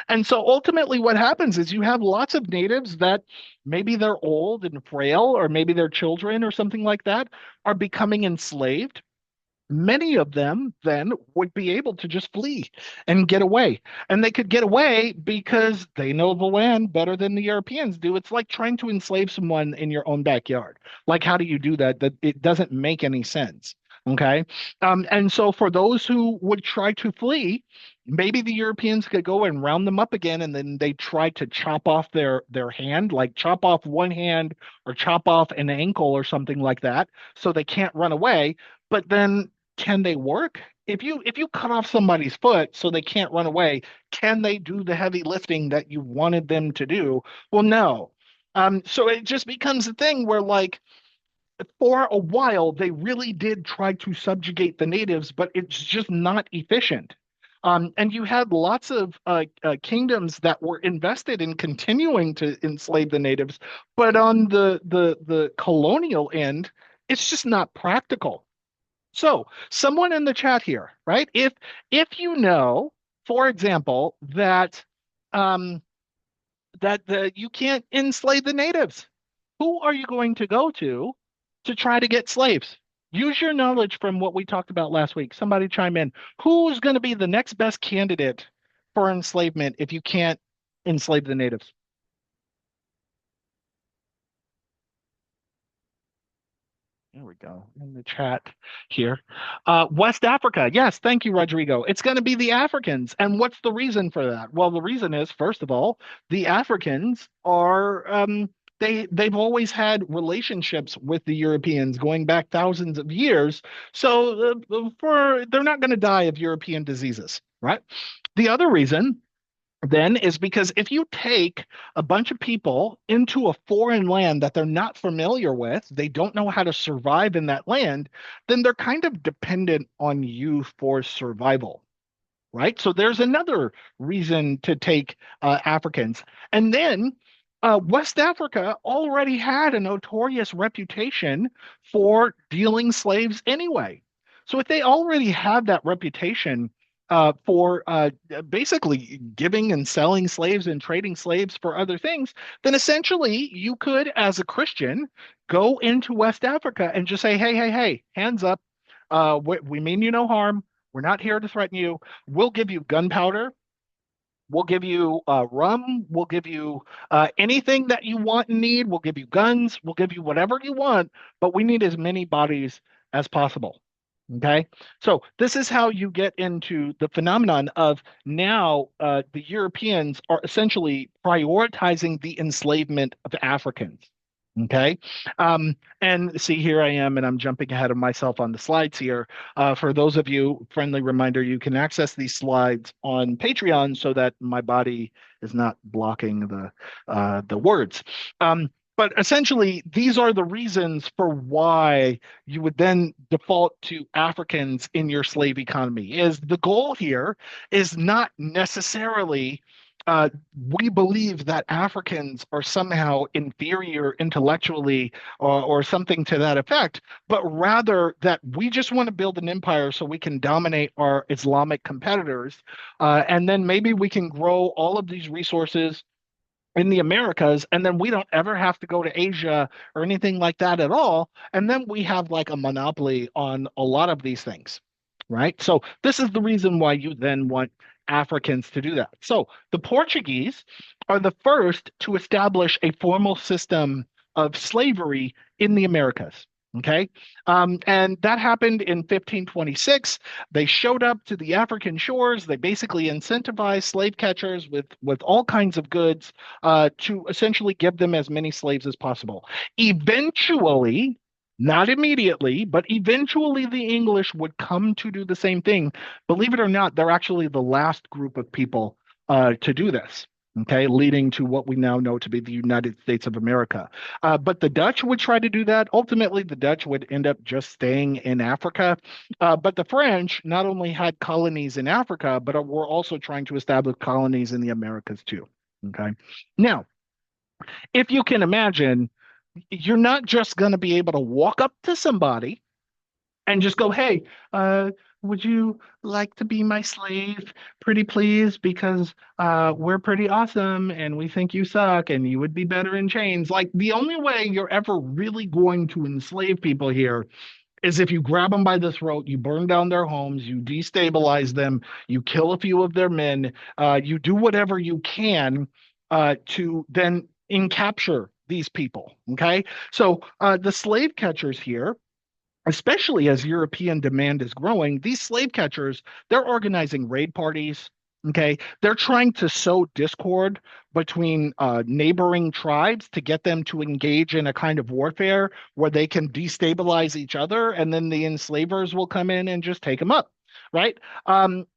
And so ultimately, what happens is you have lots of natives that maybe they're old and frail, or maybe their children or something like that are becoming enslaved. Many of them then would be able to just flee and get away. And they could get away because they know the land better than the Europeans do. It's like trying to enslave someone in your own backyard. Like, how do you do that? That it doesn't make any sense. Okay. And so for those who would try to flee, maybe the Europeans could go and round them up again, and then they try to chop off their hand, like chop off one hand or chop off an ankle or something like that, so they can't run away. But then can they work? If you cut off somebody's foot so they can't run away, can they do the heavy lifting that you wanted them to do? Well, no. So it just becomes a thing where like for a while, they really did try to subjugate the natives, but it's just not efficient. And you had lots of kingdoms that were invested in continuing to enslave the natives, but on the colonial end, it's just not practical. So, someone in the chat here, right? If you know, for example, that um, you can't enslave the natives, who are you going to go to try to get slaves? Use your knowledge from what we talked about last week. Somebody chime in. Who's going to be the next best candidate for enslavement if you can't enslave the natives? There we go in the chat here. West Africa. Yes, thank you, Rodrigo. It's going to be the Africans. And what's the reason for that? Well, the reason is, first of all, the Africans are they've always had relationships with the Europeans going back thousands of years. So they're not going to die of European diseases, right? The other reason then is because if you take a bunch of people into a foreign land that they're not familiar with, they don't know how to survive in that land, then they're kind of dependent on you for survival, right? So there's another reason to take Africans. And then West Africa already had a notorious reputation for dealing slaves anyway. So if they already had that reputation for basically giving and selling slaves and trading slaves for other things, then essentially you could, as a Christian, go into West Africa and just say, hey, hey, hey, hands up. We mean you no harm. We're not here to threaten you. We'll give you gunpowder. We'll give you rum. We'll give you anything that you want and need. We'll give you guns. We'll give you whatever you want, but we need as many bodies as possible. Okay. So this is how you get into the phenomenon of now the Europeans are essentially prioritizing the enslavement of Africans. Okay. And see, here I am, and I'm jumping ahead of myself on the slides here. For those of you, friendly reminder, you can access these slides on Patreon so that my body is not blocking the words. But essentially, these are the reasons for why you would then default to Africans in your slave economy. Is the goal here is not necessarily uh, we believe that Africans are somehow inferior intellectually or something to that effect, but rather that we just want to build an empire so we can dominate our Islamic competitors. And then maybe we can grow all of these resources in the Americas, and then we don't ever have to go to Asia or anything like that at all. And then we have like a monopoly on a lot of these things, right? So this is the reason why you then want Africans to do that. So the Portuguese are the first to establish a formal system of slavery in the Americas. Okay. And that happened in 1526. They showed up to the African shores. They basically incentivized slave catchers with all kinds of goods to essentially give them as many slaves as possible. Eventually, not immediately, but eventually the English would come to do the same thing. Believe it or not, they're actually the last group of people to do this. Okay, leading to what we now know to be the United States of America. But the Dutch would try to do that. Ultimately, the Dutch would end up just staying in Africa. But the French not only had colonies in Africa, but were also trying to establish colonies in the Americas too. Okay. Now, if you can imagine, you're not just going to be able to walk up to somebody and just go, hey, would you like to be my slave, pretty please? Because we're pretty awesome and we think you suck and you would be better in chains. Like the only way you're ever really going to enslave people here is if you grab them by the throat, you burn down their homes, you destabilize them, you kill a few of their men, you do whatever you can to then encapture these people. Okay. So the slave catchers here, especially as European demand is growing, these slave catchers, they're organizing raid parties. Okay. They're trying to sow discord between neighboring tribes to get them to engage in a kind of warfare where they can destabilize each other, and then the enslavers will come in and just take them up. right?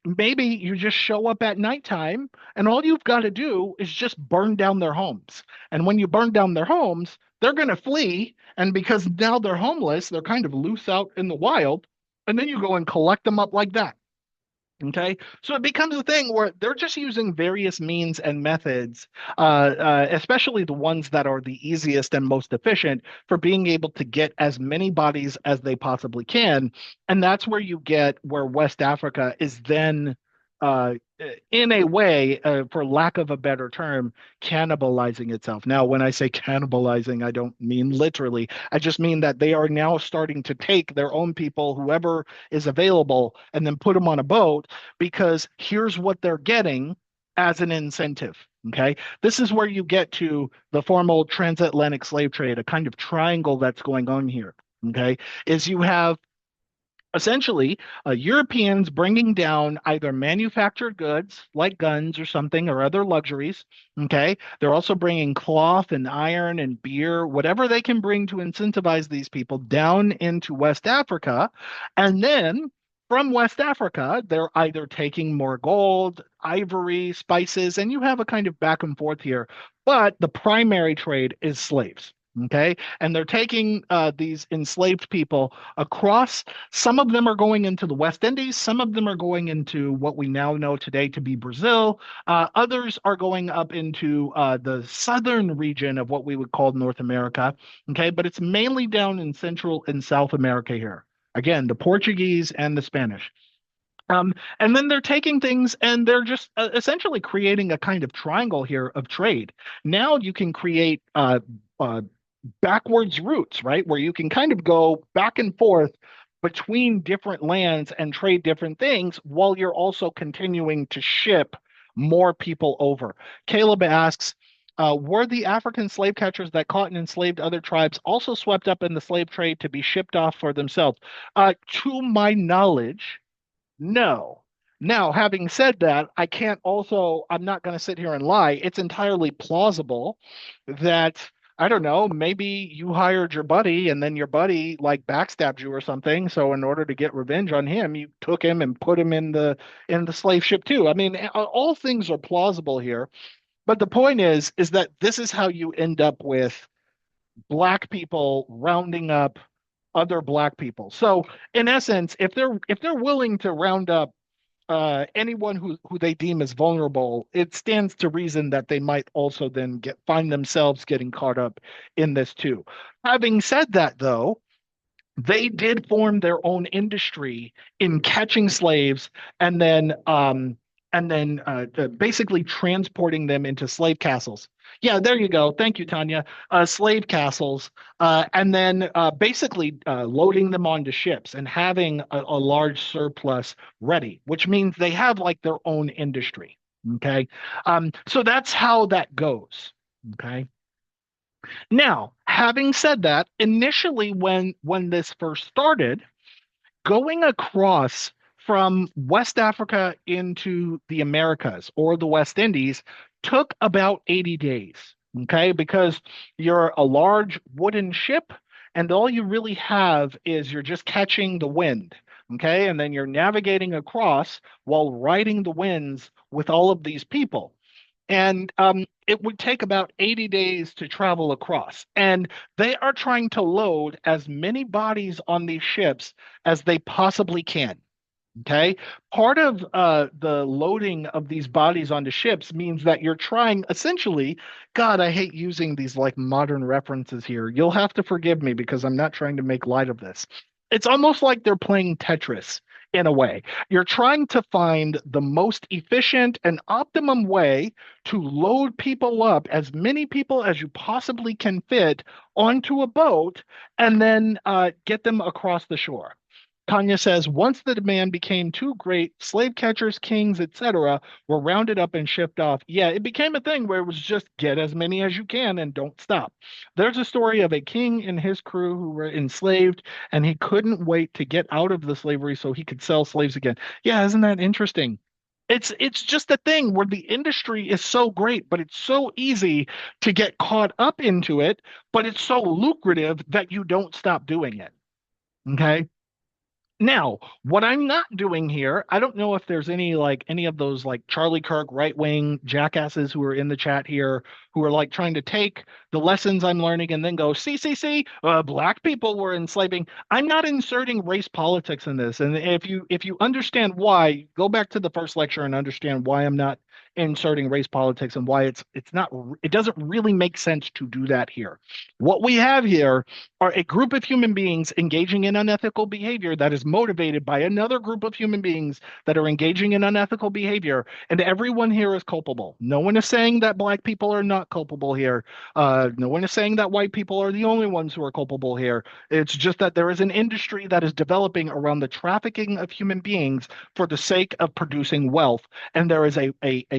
Maybe you just show up at nighttime and all you've got to do is just burn down their homes. And when you burn down their homes, they're going to flee. And because now they're homeless, they're kind of loose out in the wild. And then you go and collect them up like that. Okay, so it becomes a thing where they're just using various means and methods, especially the ones that are the easiest and most efficient for being able to get as many bodies as they possibly can. And that's where you get where West Africa is then, uh, in a way, for lack of a better term, cannibalizing itself. Now, when I say cannibalizing, I don't mean literally. I just mean that they are now starting to take their own people, whoever is available, and then put them on a boat because here's what they're getting as an incentive. Okay. This is where you get to the formal transatlantic slave trade, a kind of triangle that's going on here. Okay. Is you have essentially Europeans bringing down either manufactured goods like guns or something or other luxuries. Okay. They're also bringing cloth and iron and beer, whatever they can bring to incentivize these people down into West Africa. And then from West Africa, they're either taking more gold, ivory, spices, and you have a kind of back and forth here. But the primary trade is slaves. Okay. And they're taking these enslaved people across. Some of them are going into the West Indies. Some of them are going into what we now know today to be Brazil. Others are going up into the southern region of what we would call North America. Okay. But it's mainly down in Central and South America here. Again, the Portuguese and the Spanish. And then they're taking things and they're just essentially creating a kind of triangle here of trade. Now you can create uh, backwards routes, right? Where you can kind of go back and forth between different lands and trade different things while you're also continuing to ship more people over. Caleb asks, were the African slave catchers that caught and enslaved other tribes also swept up in the slave trade to be shipped off for themselves? To my knowledge, no. Now, having said that, I'm not going to sit here and lie. It's entirely plausible that, I don't know, maybe you hired your buddy and then your buddy like backstabbed you or something. So in order to get revenge on him, you took him and put him in the slave ship too. I mean, all things are plausible here. But the point is that this is how you end up with black people rounding up other black people. So in essence, if they're willing to round up anyone who they deem as vulnerable, it stands to reason that they might also then find themselves getting caught up in this too. Having said that, though, they did form their own industry in catching slaves and then basically transporting them into slave castles. Yeah, there you go. Thank you, Tanya. Slave castles, and then basically loading them onto ships and having a large surplus ready, which means they have like their own industry. Okay, so that's how that goes. Okay. Now, having said that, initially when this first started, going across from West Africa into the Americas or the West Indies took about 80 days. Okay, because you're a large wooden ship and all you really have is you're just catching the wind. Okay, and then you're navigating across while riding the winds with all of these people. And it would take about 80 days to travel across. And they are trying to load as many bodies on these ships as they possibly can. Okay. Part of the loading of these bodies onto ships means that you're trying essentially, God, I hate using these like modern references here. You'll have to forgive me because I'm not trying to make light of this. It's almost like they're playing Tetris in a way. You're trying to find the most efficient and optimum way to load people up, as many people as you possibly can fit, onto a boat and then get them across the shore. Tanya says, once the demand became too great, slave catchers, kings, etc., were rounded up and shipped off. Yeah, it became a thing where it was just get as many as you can and don't stop. There's a story of a king and his crew who were enslaved, and he couldn't wait to get out of the slavery so he could sell slaves again. Yeah, isn't that interesting? It's just a thing where the industry is so great, but it's so easy to get caught up into it, but it's so lucrative that you don't stop doing it. Okay. Now, what I'm not doing here, I don't know if there's any of those like Charlie Kirk right-wing jackasses who are in the chat here who are like trying to take the lessons I'm learning and then go, see, black people were enslaving. I'm not inserting race politics in this. And if you understand why, go back to the first lecture and understand why I'm not inserting race politics and why it's not it doesn't really make sense to do that here. What we have here are a group of human beings engaging in unethical behavior that is motivated by another group of human beings that are engaging in unethical behavior, and everyone here is culpable. No one is saying that black people are not culpable here. No one is saying that white people are the only ones who are culpable here. It's just that there is an industry that is developing around the trafficking of human beings for the sake of producing wealth, and there is a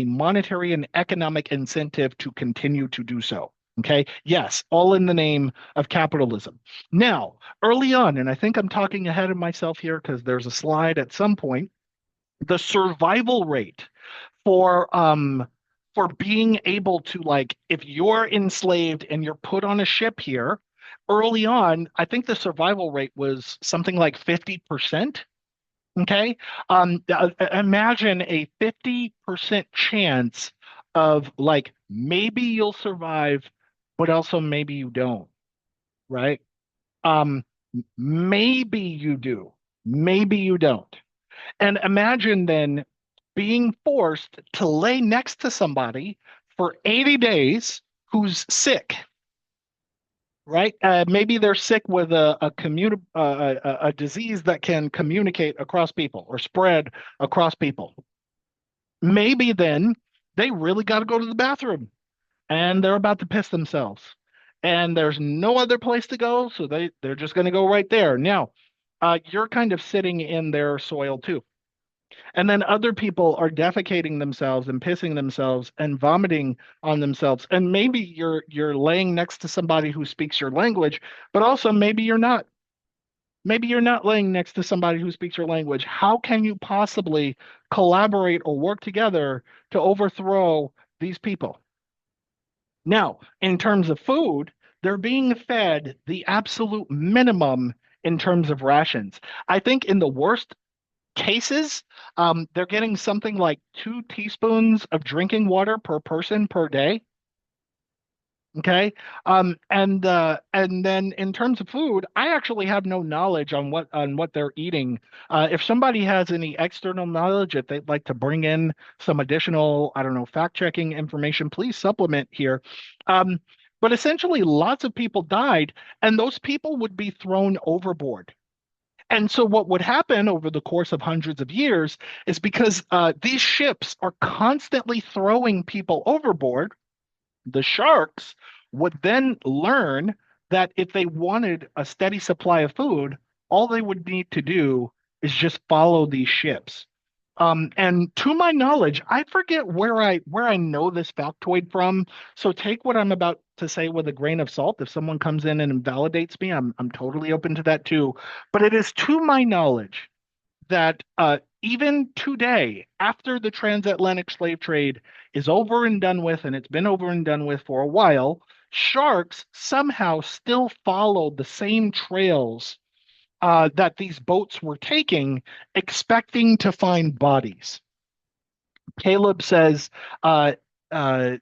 monetary and economic incentive to continue to do so. Okay. Yes, all in the name of capitalism. Now, early on, and I think I'm talking ahead of myself here because there's a slide at some point, the survival rate for being able to like if you're enslaved and you're put on a ship here, early on, I think the survival rate was something like 50%. Okay. Imagine a 50% chance of like maybe you'll survive, but also maybe you don't, right? Um, Maybe you do, maybe you don't. And imagine then being forced to lay next to somebody for 80 days who's sick, right? Maybe they're sick with a disease that can communicate across people or spread across people. Maybe then they really got to go to the bathroom and they're about to piss themselves. And there's no other place to go, so they're just going to go right there. Now, you're kind of sitting in their soil too. And then other people are defecating themselves and pissing themselves and vomiting on themselves. And maybe you're laying next to somebody who speaks your language, but also maybe you're not. Maybe you're not laying next to somebody who speaks your language. How can you possibly collaborate or work together to overthrow these people? Now, in terms of food, they're being fed the absolute minimum in terms of rations. I think in the worst cases, they're getting something like 2 teaspoons of drinking water per person per day. Okay. And then in terms of food, I actually have no knowledge on what they're eating. If somebody has any external knowledge, if they'd like to bring in some additional, I don't know, fact-checking information, please supplement here. Um, but essentially, lots of people died, and those people would be thrown overboard. And so, what would happen over the course of hundreds of years is because these ships are constantly throwing people overboard, the sharks would then learn that if they wanted a steady supply of food, all they would need to do is just follow these ships. And to my knowledge, I forget where I know this factoid from. So take what I'm about to say with a grain of salt. If someone comes in and invalidates me, I'm totally open to that too. But it is to my knowledge that even today, after the transatlantic slave trade is over and done with, and it's been over and done with for a while, sharks somehow still follow the same trails that these boats were taking, expecting to find bodies. Caleb says, uh, uh,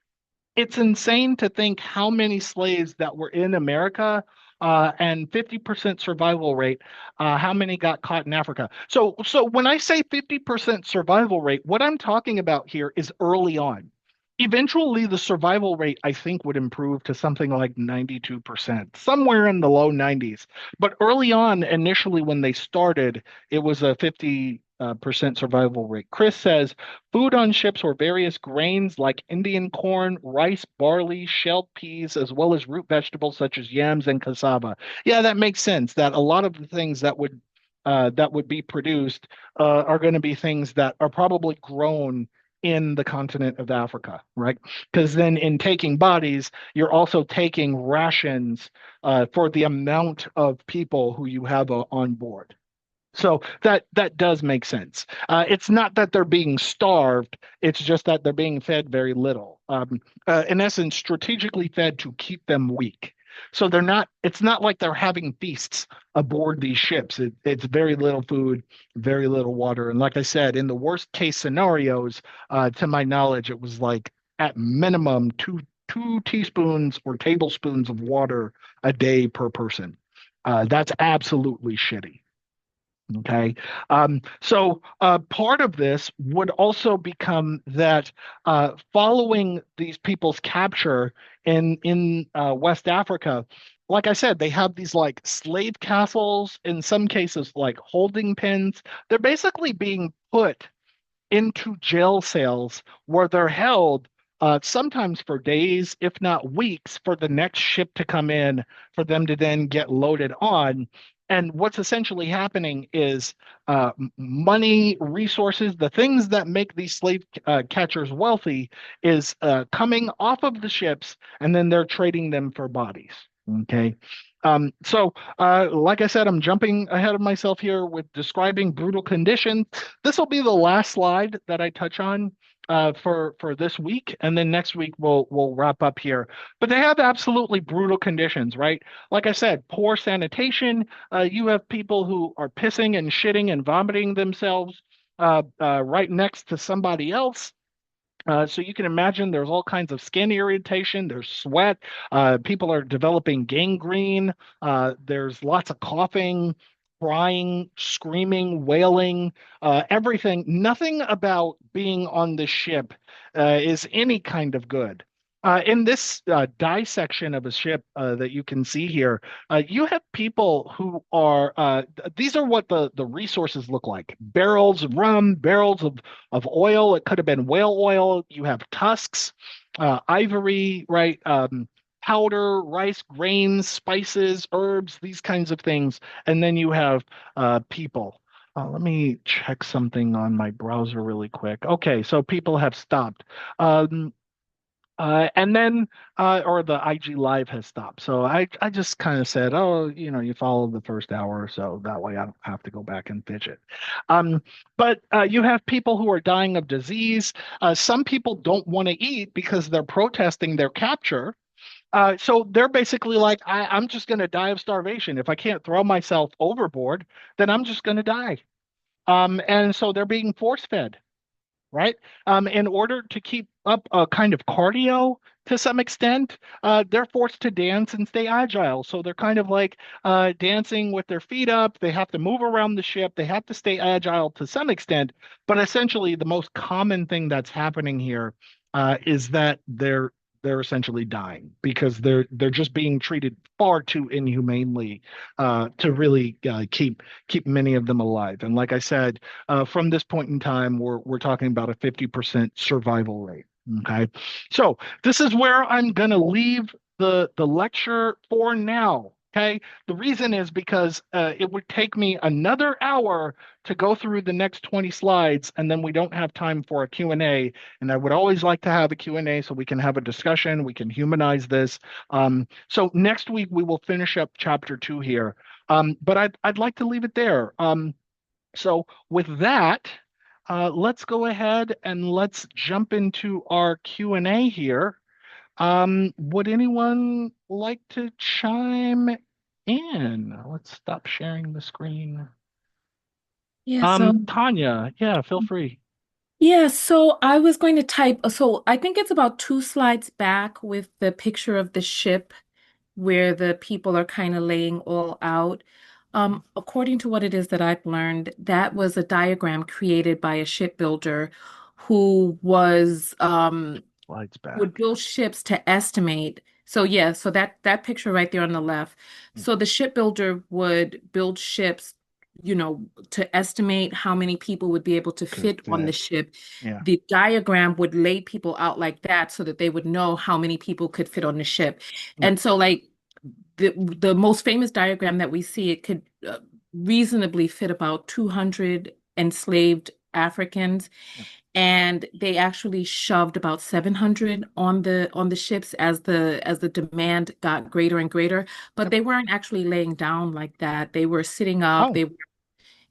it's insane to think how many slaves that were in America and 50% survival rate, how many got caught in Africa. So when I say 50% survival rate, what I'm talking about here is early on. Eventually, the survival rate, I think, would improve to something like 92%, somewhere in the low 90s. But early on, initially, when they started, it was a 50% survival rate. Chris says food on ships were various grains like Indian corn, rice, barley, shelled peas, as well as root vegetables such as yams and cassava. Yeah, that makes sense. That a lot of the things that would be produced are going to be things that are probably grown in the continent of Africa, right? Because then in taking bodies, you're also taking rations for the amount of people who you have on board. So that does make sense. It's not that they're being starved; it's just that they're being fed very little. In essence, strategically fed to keep them weak. So it's not like they're having feasts aboard these ships. It's very little food, very little water. And like I said, in the worst case scenarios, to my knowledge, it was like at minimum two teaspoons or tablespoons of water a day per person. That's absolutely shitty. Okay. So part of this would also become that following these people's capture in West Africa, like I said, they have these like slave castles, in some cases like holding pens. They're basically being put into jail cells where they're held sometimes for days, if not weeks, for the next ship to come in for them to then get loaded on. And what's essentially happening is money, resources, the things that make these slave catchers wealthy is coming off of the ships, and then they're trading them for bodies. Okay. Like I said, I'm jumping ahead of myself here with describing brutal conditions. This will be the last slide that I touch on for this week, and then next week we'll wrap up here. But they have absolutely brutal conditions, right? Like I said, poor sanitation. You have people who are pissing and shitting and vomiting themselves right next to somebody else. So you can imagine there's all kinds of skin irritation, there's sweat, people are developing gangrene, there's lots of coughing, crying, screaming, wailing, everything. Nothing about being on the ship is any kind of good. In this dissection of a ship that you can see here, you have people who are, these are what the resources look like. Barrels of rum, barrels of oil. It could have been whale oil. You have tusks, ivory, right? Powder, rice, grains, spices, herbs, these kinds of things. And then you have people. Let me check something on my browser really quick. Okay, so people have stopped. And then, or the IG Live has stopped. So I just kind of said, oh, you follow the first hour or so. That way I don't have to go back and fidget. But you have people who are dying of disease. Some people don't want to eat because they're protesting their capture. So they're basically like, I'm just going to die of starvation. If I can't throw myself overboard, then I'm just going to die. And so they're being force fed, right? In order to keep up a kind of cardio to some extent, they're forced to dance and stay agile. So they're kind of like dancing with their feet up. They have to move around the ship. They have to stay agile to some extent. But essentially, the most common thing that's happening here is that they're essentially dying because they're just being treated far too inhumanely to really keep many of them alive. And like I said, from this point in time, we're talking about a 50% survival rate. Okay, so this is where I'm going to leave the lecture for now. Okay, the reason is because it would take me another hour to go through the next 20 slides, and then we don't have time for a Q&A. And I would always like to have a Q&A so we can have a discussion, we can humanize this. So next week we will finish up chapter 2 here. But I'd like to leave it there. So with that, let's go ahead and let's jump into our Q&A here. Would anyone like to chime in? Let's stop sharing the screen. Yeah, so Tanya, yeah, feel free. yeah, so I was going to type, so I think it's about two slides back with the picture of the ship where the people are kind of laying all out. According to what it is that I've learned, that was a diagram created by a shipbuilder who was Slides would back. build ships to estimate. So yeah, so that picture right there on the left. Mm. So the shipbuilder would build ships, to estimate how many people would be able to Could fit on the fit. ship. Yeah. The diagram would lay people out like that so that they would know how many people could fit on the ship. Yeah. And so like the most famous diagram that we see, it could reasonably fit about 200 enslaved Africans, Yeah. and they actually shoved about 700 on the ships as the demand got greater and greater. But Yep. they weren't actually laying down like that. They were sitting up. Oh,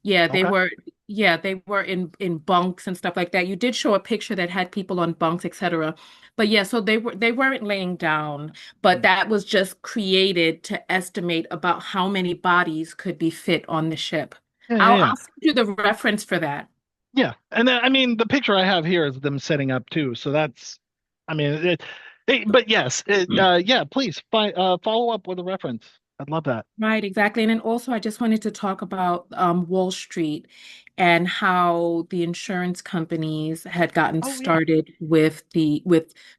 Yeah, they okay. were yeah, they were in bunks and stuff like that. You did show a picture that had people on bunks, etc. But yeah, so they weren't laying down, but that was just created to estimate about how many bodies could be fit on the ship. Yeah, yeah, I'll yeah. send you the reference for that. Yeah, and then, I mean, the picture I have here is them setting up too. So that's, I mean, but yes, yeah. Please follow up with a reference. I'd love that. Right, exactly. And then also, I just wanted to talk about Wall Street and how the insurance companies had gotten Oh yeah, started with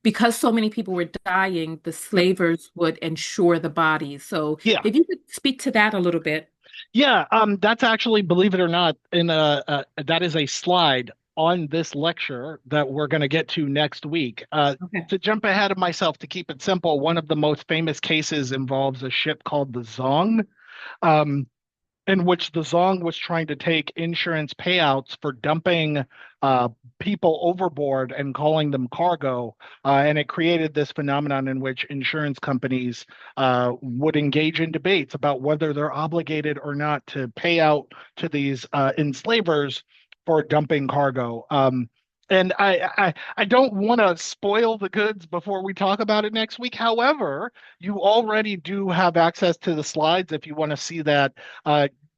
because so many people were dying, the yep, slavers would insure the bodies. So yeah, if you could speak to that a little bit. yeah. That's actually, believe it or not, in that is a slide on this lecture that we're going to get to next week. Okay. To jump ahead of myself, to keep it simple, one of the most famous cases involves a ship called the Zong. Um, in which the Zong was trying to take insurance payouts for dumping uh, people overboard and calling them cargo. And it created this phenomenon in which insurance companies would engage in debates about whether they're obligated or not to pay out to these enslavers for dumping cargo. And I don't want to spoil the goods before we talk about it next week. However, you already do have access to the slides if you want to see that.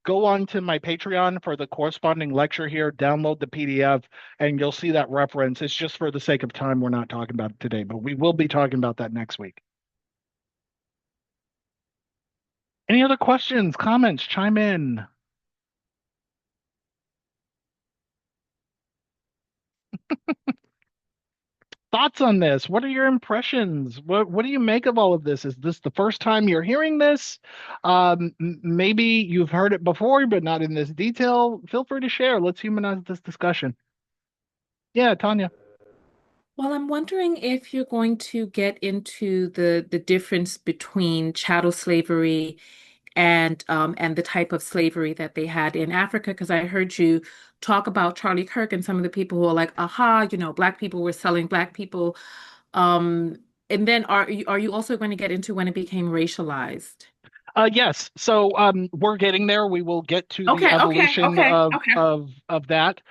Go on to my Patreon for the corresponding lecture here, download the PDF, and you'll see that reference. It's just for the sake of time, we're not talking about it today, but we will be talking about that next week. Any other questions, comments, chime in. Thoughts on this? What are your impressions? What do you make of all of this? Is this the first time you're hearing this? Maybe you've heard it before, but not in this detail. Feel free to share. Let's humanize this discussion. Yeah, Tanya. Well, I'm wondering if you're going to get into the difference between chattel slavery and the type of slavery that they had in Africa, because I heard you talk about Charlie Kirk and some of the people who are like, aha, black people were selling black people. Um, and then are you also going to get into when it became racialized? Yes. So we're getting there. We will get to the Okay, okay, evolution okay, of okay. that.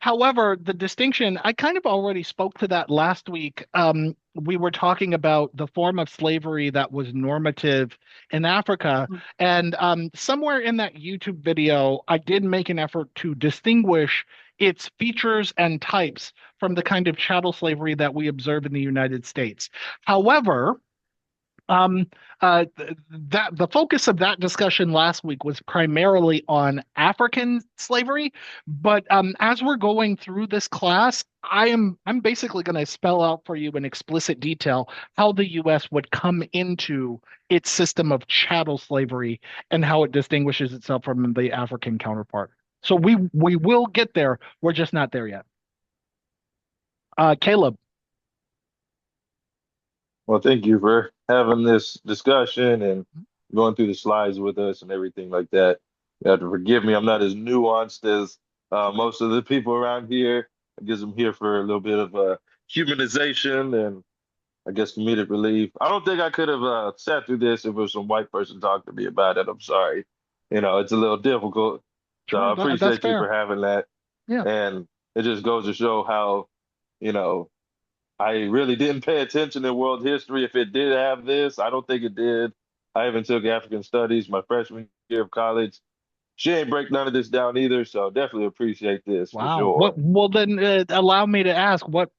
However, the distinction, I kind of already spoke to that last week. We were talking about the form of slavery that was normative in Africa, and somewhere in that YouTube video, I did make an effort to distinguish its features and types from the kind of chattel slavery that we observe in the United States. However, um, that the focus of that discussion last week was primarily on African slavery, but as we're going through this class, I'm basically going to spell out for you in explicit detail how the U.S. would come into its system of chattel slavery and how it distinguishes itself from the African counterpart. So we will get there. We're just not there yet. Caleb. Well, thank you for having this discussion and going through the slides with us and everything like that. You have to forgive me. I'm not as nuanced as most of the people around here. I guess I'm here for a little bit of humanization and I guess comedic relief. I don't think I could have sat through this if it was some white person talking to me about it. I'm sorry. It's a little difficult. So Sure, I that's appreciate you fair. for having that. Yeah. And it just goes to show how, you know, I really didn't pay attention in world history. If it did have this, I don't think it did. I even took African studies my freshman year of college. She ain't break none of this down either, so definitely appreciate this for Wow. What? sure. Well, then allow me to ask what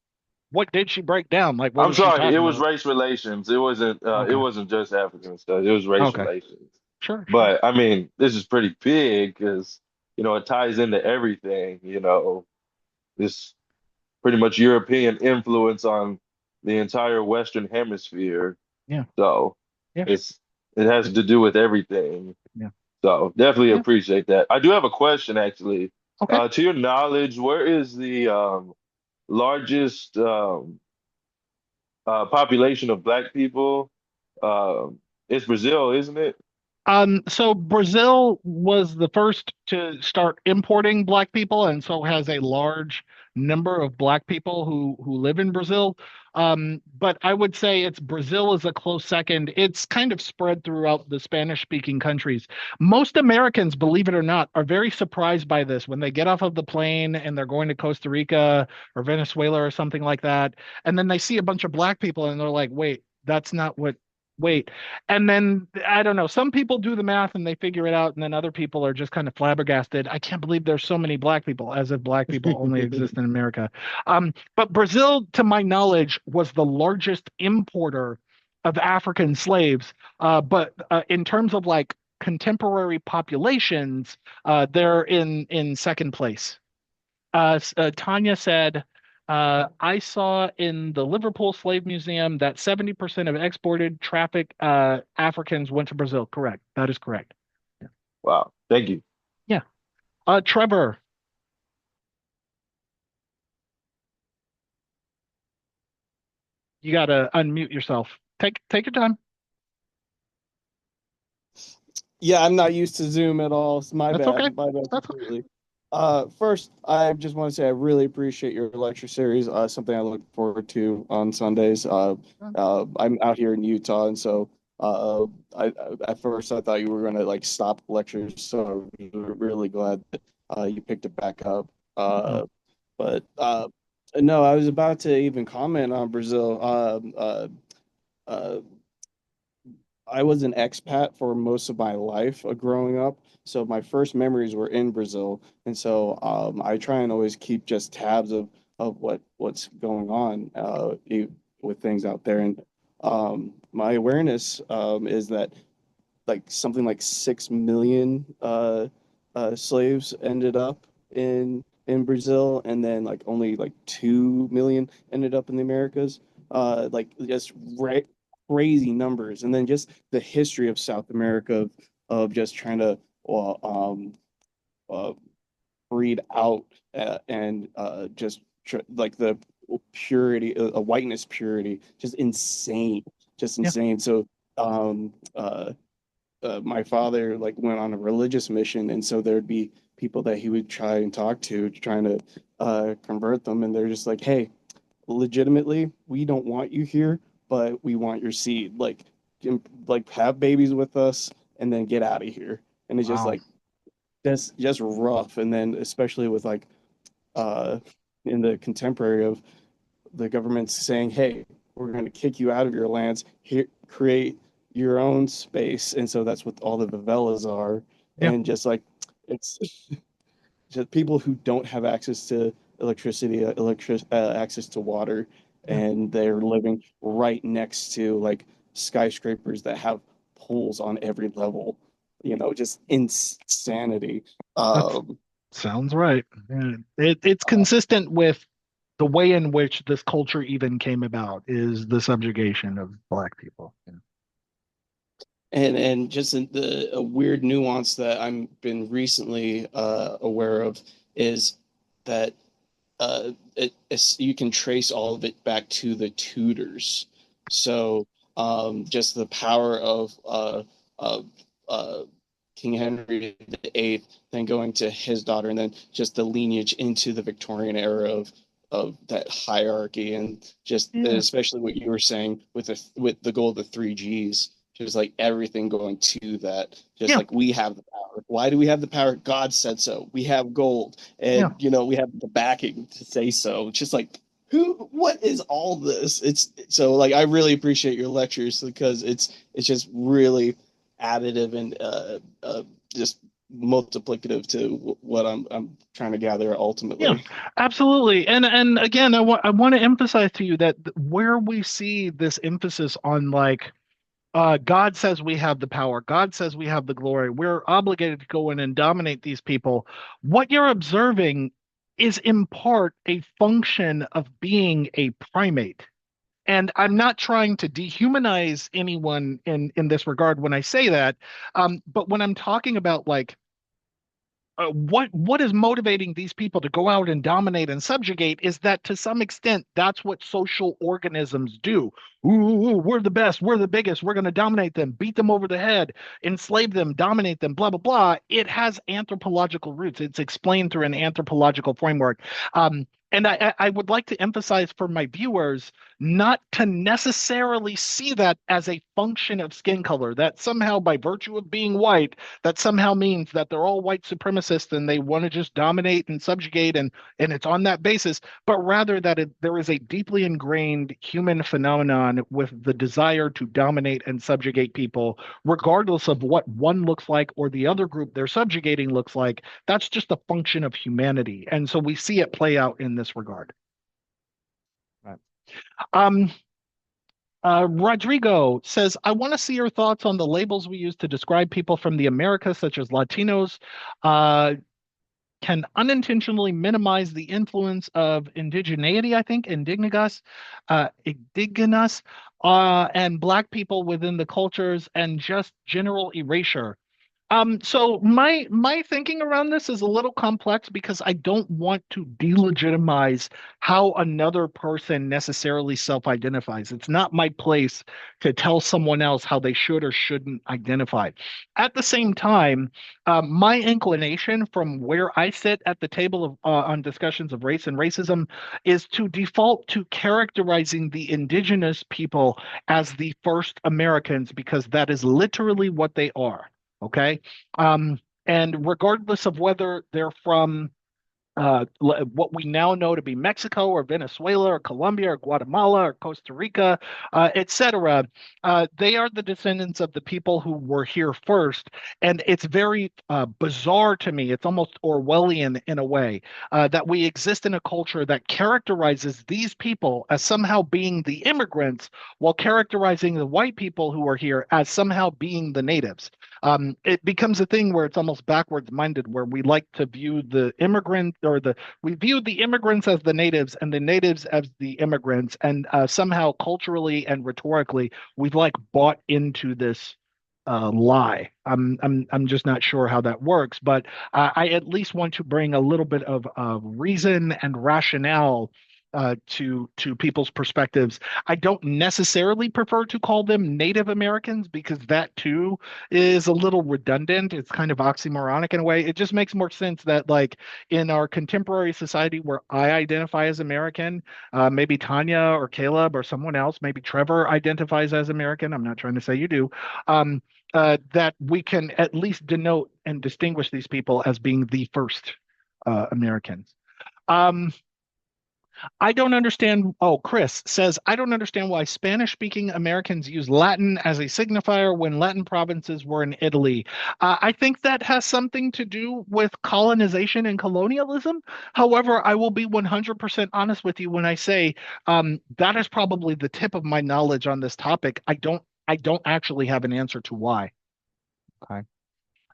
did she break down? Like, what I'm was she sorry, it talking was about? race relations. It Okay. wasn't just African studies. It was race Okay. relations. Sure, sure. But I mean, this is pretty big because it ties into everything. This pretty much European influence on the entire Western Hemisphere. Yeah. So Yeah, it's it has to do with everything. yeah. So definitely Yeah. appreciate that. I do have a question actually. Okay. To your knowledge, where is the largest population of Black people? It's Brazil, isn't it? So Brazil was the first to start importing black people and so has a large number of black people who live in Brazil. But I would say it's Brazil is a close second. It's kind of spread throughout the Spanish speaking countries. Most Americans, believe it or not, are very surprised by this when they get off of the plane and they're going to Costa Rica or Venezuela or something like that. And then they see a bunch of black people and they're like, wait, that's not what, wait. And then I don't know, some people do the math and they figure it out. And then other people are just kind of flabbergasted. I can't believe there's so many black people, as if black people only exist in America. But Brazil, to my knowledge, was the largest importer of African slaves. But in terms of like contemporary populations, they're in second place. Tanya said, I saw in the Liverpool Slave Museum that 70% of exported traffic Africans went to Brazil. Correct. That is correct. Wow. Thank you. Yeah. Trevor, you got to unmute yourself. Take your time. Yeah, I'm not used to Zoom at all. It's my That's okay. bad. My bad That's okay. completely. First, I just want to say I really appreciate your lecture series. Something I look forward to on Sundays. I'm out here in Utah, and so I at first I thought you were going to like stop lectures, so I'm really glad that you picked it back up. Oh, But no, I was about to even comment on Brazil. Uh, I was an expat for most of my life growing up. So my first memories were in Brazil. And so I try and always keep just tabs of what's going on with things out there. And my awareness is that like something like 6 million slaves ended up in Brazil, and then like only like 2 million ended up in the Americas. Like just crazy numbers, and then just the history of South America of just trying to well, uh, breed out and just like the purity, a whiteness purity, just yeah, insane. So um, my father like went on a religious mission, and so there'd be people that he would try and talk to, trying to convert them, and they're just like, "Hey, legitimately, we don't want you here, but we want your seed. Like have babies with us, and then get out of here." And it's just wow. like that's just rough. And then especially with like uh, in the contemporary of the government's saying, "Hey, we're going to kick you out of your lands. Here, create your own space." And so that's what all the favelas are, Yeah, and just like it's just people who don't have access to electricity, access to water, yeah. and they're living right next to like skyscrapers that have pools on every level. Just insanity. That Um, sounds right. Yeah. It's consistent with the way in which this culture even came about is the subjugation of black people. Yeah. and just a weird nuance that I've been recently aware of is that you can trace all of it back to the Tudors. So just the power of uh, King Henry VIII, then going to his daughter, and then just the lineage into the Victorian era of that hierarchy, and just Yeah. especially what you were saying with the goal of the three Gs, just like everything going to that. Just Yeah. like we have the power. Why do we have the power? God said so. We have gold, Yeah. and we have the backing to say so. It's just like what is all this? It's so like I really appreciate your lectures because it's just really additive and just multiplicative to what I'm trying to gather Yeah, ultimately. absolutely. And again, I want to emphasize to you that where we see this emphasis on like God says we have the power, God says we have the glory, we're obligated to go in and dominate these people. What you're observing is in part a function of being a primate. And I'm not trying to dehumanize anyone in this regard when I say that. But when I'm talking about like what is motivating these people to go out and dominate and subjugate is that to some extent that's what social organisms do. Ooh, we're the best, we're the biggest, we're going to dominate them, beat them over the head, enslave them, dominate them, blah blah blah. It has anthropological roots. It's explained through an anthropological framework. And I would like to emphasize for my viewers not to necessarily see that as a function of skin color, that somehow by virtue of being white, that somehow means that they're all white supremacists and they want to just dominate and subjugate and it's on that basis, but rather that there is a deeply ingrained human phenomenon with the desire to dominate and subjugate people, regardless of what one looks like or the other group they're subjugating looks like. That's just a function of humanity. And so we see it play out in this regard. Right. Um, Rodrigo says, I want to see your thoughts on the labels we use to describe people from the Americas, such as Latinos, can unintentionally minimize the influence of indigeneity, I think, indigenous, and Black people within the cultures and just general erasure. So my thinking around this is a little complex because I don't want to delegitimize how another person necessarily self-identifies. It's not my place to tell someone else how they should or shouldn't identify. At the same time, my inclination from where I sit at the table of on discussions of race and racism is to default to characterizing the indigenous people as the first Americans because that is literally what they are. Okay. Um, and regardless of whether they're from what we now know to be Mexico or Venezuela or Colombia or Guatemala or Costa Rica, etc. They are the descendants of the people who were here first. And it's very bizarre to me. It's almost Orwellian in a way that we exist in a culture that characterizes these people as somehow being the immigrants while characterizing the white people who are here as somehow being the natives. It becomes a thing where it's almost backwards minded, where we like to view the immigrant or we view the immigrants as the natives and the natives as the immigrants, and somehow culturally and rhetorically we've like bought into this lie. I'm just not sure how that works, but I at least want to bring a little bit of reason and rationale to people's perspectives. I don't necessarily prefer to call them Native Americans because that too is a little redundant. It's kind of oxymoronic in a way. It just makes more sense that, like, in our contemporary society where I identify as American, maybe Tanya or Caleb or someone else, maybe Trevor identifies as American. I'm not trying to say you do. That we can at least denote and distinguish these people as being the first Americans. Um, I don't understand. Oh, Chris says, I don't understand why Spanish speaking Americans use Latin as a signifier when Latin provinces were in Italy. I think that has something to do with colonization and colonialism. However, I will be 100% honest with you when I say that is probably the tip of my knowledge on this topic. I don't actually have an answer to why. Okay.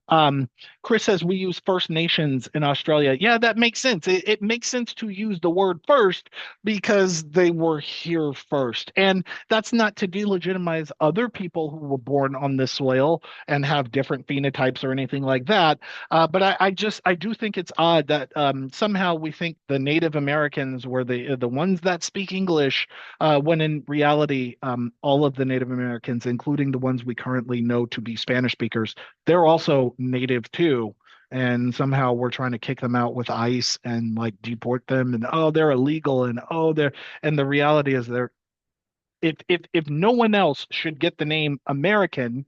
Um, Chris says we use First Nations in Australia. Yeah, that makes sense. It makes sense to use the word first because they were here first. And that's not to delegitimize other people who were born on this soil and have different phenotypes or anything like that. But I do think it's odd that somehow we think the Native Americans were the ones that speak English, when in reality, all of the Native Americans, including the ones we currently know to be Spanish speakers, they're also native too. And somehow we're trying to kick them out with ICE and like deport them and oh they're illegal and oh they're and the reality is they're if no one else should get the name American,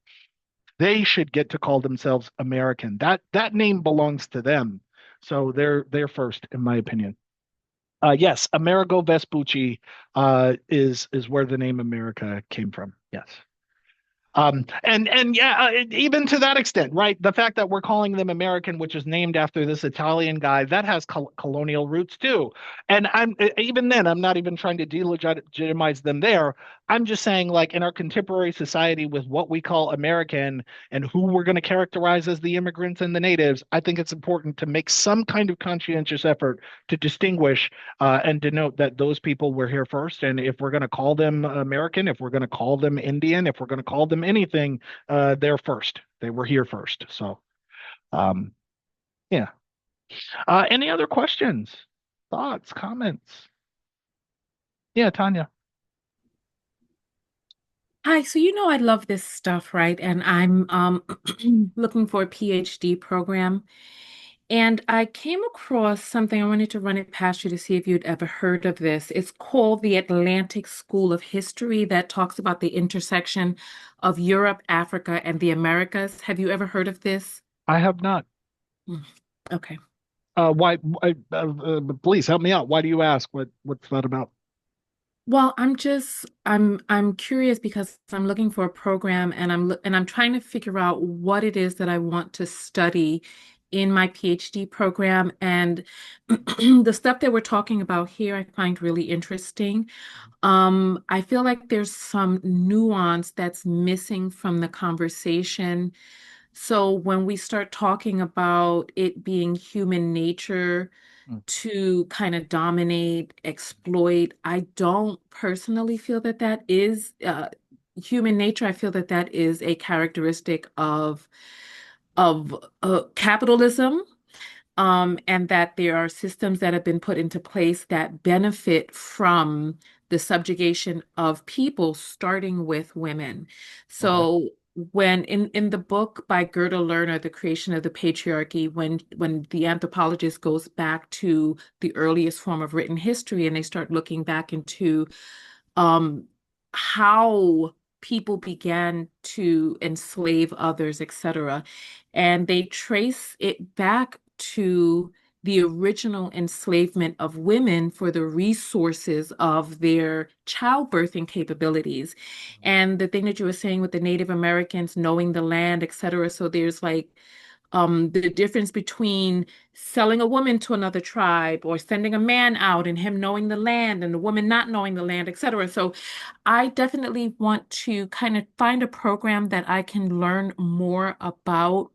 they should get to call themselves American. That name belongs to them. So they're first in my opinion. Yes, Amerigo Vespucci is where the name America came from. Yes. And yeah, even to that extent, right? The fact that we're calling them American, which is named after this Italian guy, that has colonial roots too. And even then, I'm not even trying to delegitimize them there. I'm just saying, like, in our contemporary society with what we call American and who we're going to characterize as the immigrants and the natives, I think it's important to make some kind of conscientious effort to distinguish and denote that those people were here first. And if we're going to call them American, if we're going to call them Indian, if we're going to call them anything, they're first. They were here first. So, um, yeah. Any other questions, thoughts, comments? Yeah, Tanya. Hi, so you know I love this stuff, right? And I'm looking for a PhD program. And I came across something. I wanted to run it past you to see if you'd ever heard of this. It's called the Atlantic School of History that talks about the intersection of Europe, Africa, and the Americas. Have you ever heard of this? I have not. Mm, okay. Why? Please help me out. Why do you ask? What's that about? Well, I'm curious because I'm looking for a program and I'm trying to figure out what it is that I want to study in my PhD program, and the stuff that we're talking about here I find really interesting. I feel like there's some nuance that's missing from the conversation. So when we start talking about it being human nature Mm. to kind of dominate, exploit. I don't personally feel that that is human nature. I feel that that is a characteristic of capitalism, and that there are systems that have been put into place that benefit from the subjugation of people, starting with women. Okay. So when in the book by Gerda Lerner, The Creation of the Patriarchy, when the anthropologist goes back to the earliest form of written history and they start looking back into um, how people began to enslave others, etc. And they trace it back to the original enslavement of women for the resources of their childbirthing capabilities. And the thing that you were saying with the Native Americans knowing the land, etc. So there's like the difference between selling a woman to another tribe or sending a man out and him knowing the land and the woman not knowing the land, etc. So I definitely want to kind of find a program that I can learn more about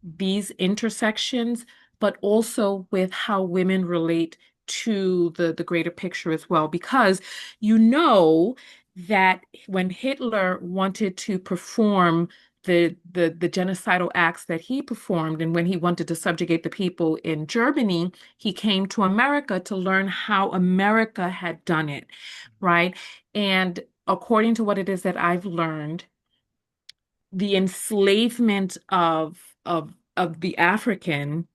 these intersections, but also with how women relate to the greater picture as well. Because you know that when Hitler wanted to perform the genocidal acts that he performed, and when he wanted to subjugate the people in Germany, he came to America to learn how America had done it, right? And according to what it is that I've learned, the enslavement of the African,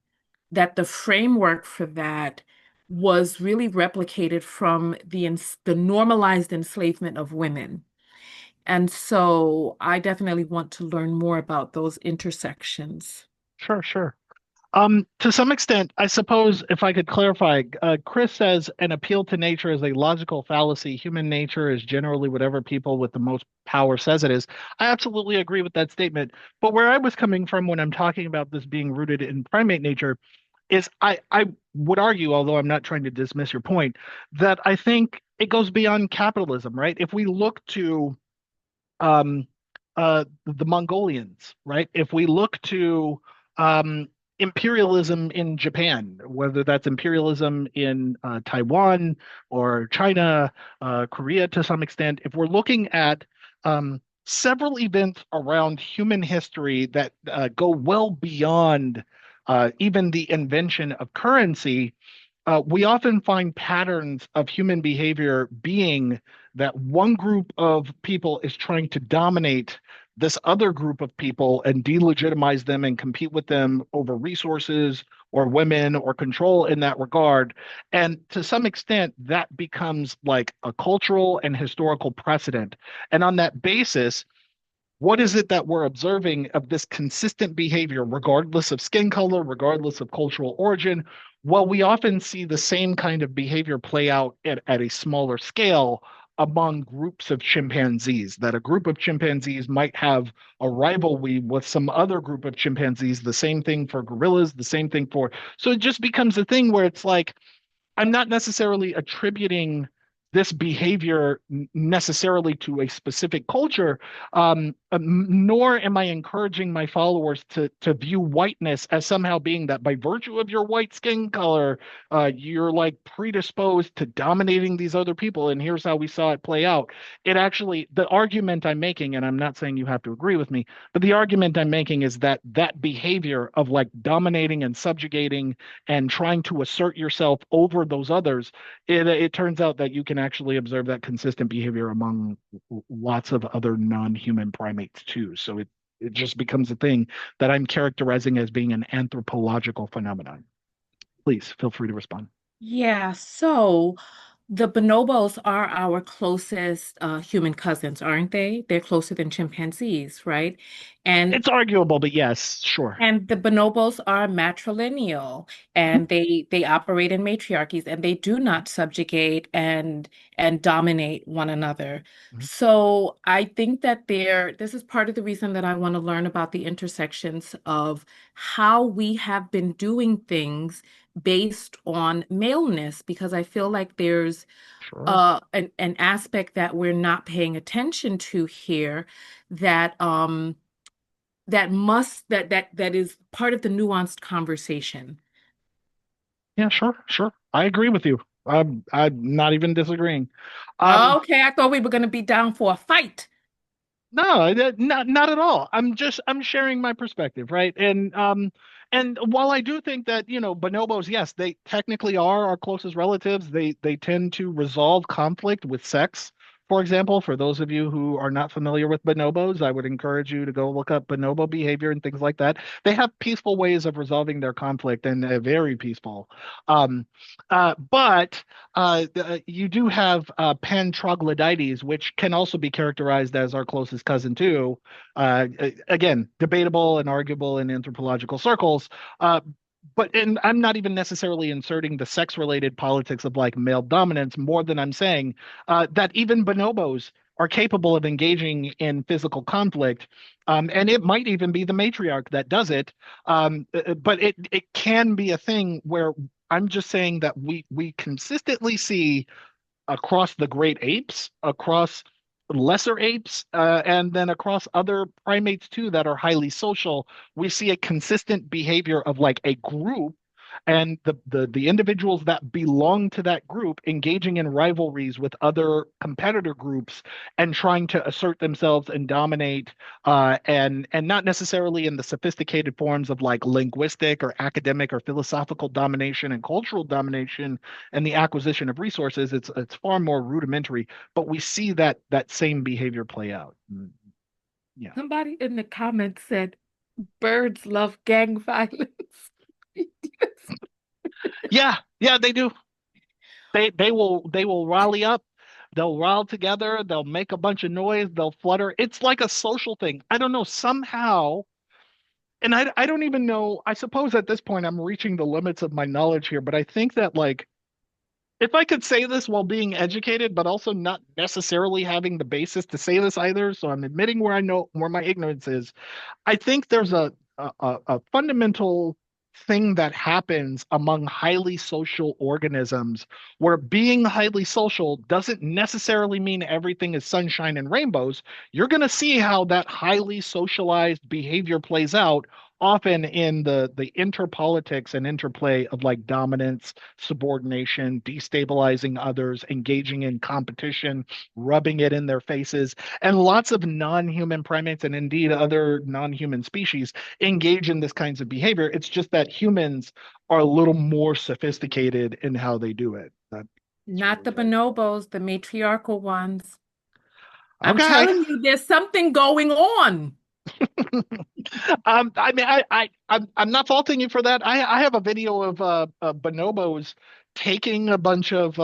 that the framework for that was really replicated from the normalized enslavement of women. And so I definitely want to learn more about those intersections. Sure, sure. To some extent, I suppose if I could clarify, Chris says an appeal to nature is a logical fallacy. Human nature is generally whatever people with the most power says it is. I absolutely agree with that statement. But where I was coming from when I'm talking about this being rooted in primate nature is I would argue, although I'm not trying to dismiss your point, that I think it goes beyond capitalism, right? If we look to um, the Mongolians, right? If we look to imperialism in Japan, whether that's imperialism in Taiwan or China, Korea to some extent, if we're looking at several events around human history that go well beyond even the invention of currency, we often find patterns of human behavior being that one group of people is trying to dominate this other group of people and delegitimize them and compete with them over resources or women or control in that regard. And to some extent, that becomes like a cultural and historical precedent. And on that basis, what is it that we're observing of this consistent behavior, regardless of skin color, regardless of cultural origin? Well, we often see the same kind of behavior play out at a smaller scale among groups of chimpanzees, that a group of chimpanzees might have a rivalry with some other group of chimpanzees, the same thing for gorillas, the same thing for. So it just becomes a thing where it's like, I'm not necessarily attributing this behavior necessarily to a specific culture, nor am I encouraging my followers to view whiteness as somehow being that by virtue of your white skin color, you're like predisposed to dominating these other people. And here's how we saw it play out. It actually, the argument I'm making, and I'm not saying you have to agree with me, but the argument I'm making is that that behavior of like dominating and subjugating and trying to assert yourself over those others, it turns out that you can actually observe that consistent behavior among lots of other non-human primates too. So it just becomes a thing that I'm characterizing as being an anthropological phenomenon. Please feel free to respond. Yeah, so the bonobos are our closest human cousins, aren't they? They're closer than chimpanzees, right? And It's arguable, but yes, sure. And the bonobos are matrilineal, and they operate in matriarchies, and they do not subjugate and dominate one another. Mhm. So I think that this is part of the reason that I want to learn about the intersections of how we have been doing things based on maleness, because I feel like there's Sure. an aspect that we're not paying attention to here that that is part of the nuanced conversation. Yeah, sure, sure. I agree with you. I'm not even disagreeing. Um, Okay, I thought we were going to be down for a fight. No, not at all. I'm sharing my perspective, right? And while I do think that, bonobos, yes, they technically are our closest relatives, they tend to resolve conflict with sex. For example, for those of you who are not familiar with bonobos, I would encourage you to go look up bonobo behavior and things like that. They have peaceful ways of resolving their conflict and very peaceful. Um, but you do have pan-troglodytes, which can also be characterized as our closest cousin too. Again, debatable and arguable in anthropological circles. Uh, and I'm not even necessarily inserting the sex-related politics of like male dominance more than I'm saying that even bonobos are capable of engaging in physical conflict. And it might even be the matriarch that does it. But it can be a thing where I'm just saying that we consistently see across the great apes, across lesser apes, and then across other primates too that are highly social, we see a consistent behavior of like a group and the individuals that belong to that group engaging in rivalries with other competitor groups and trying to assert themselves and dominate and not necessarily in the sophisticated forms of like linguistic or academic or philosophical domination and cultural domination and the acquisition of resources. It's far more rudimentary, but we see that same behavior play out. Yeah. Somebody in the comments said birds love gang violence. Yeah, yeah, they do. They will rally up, they'll rile together, they'll make a bunch of noise, they'll flutter. It's like a social thing. I don't know, somehow, and I don't even know, I suppose at this point I'm reaching the limits of my knowledge here, but I think that like if I could say this while being educated, but also not necessarily having the basis to say this either, so I'm admitting where I know where my ignorance is. I think there's a fundamental thing that happens among highly social organisms where being highly social doesn't necessarily mean everything is sunshine and rainbows. You're going to see how that highly socialized behavior plays out often in the interpolitics and interplay of like dominance, subordination, destabilizing others, engaging in competition, rubbing it in their faces, and lots of non-human primates and indeed other non-human species engage in this kinds of behavior. It's just that humans are a little more sophisticated in how they do it. That's Not really the it. bonobos, the matriarchal ones. I'm Okay. telling you, there's something going on. I mean, I'm not faulting you for that. I have a video of bonobos taking a bunch of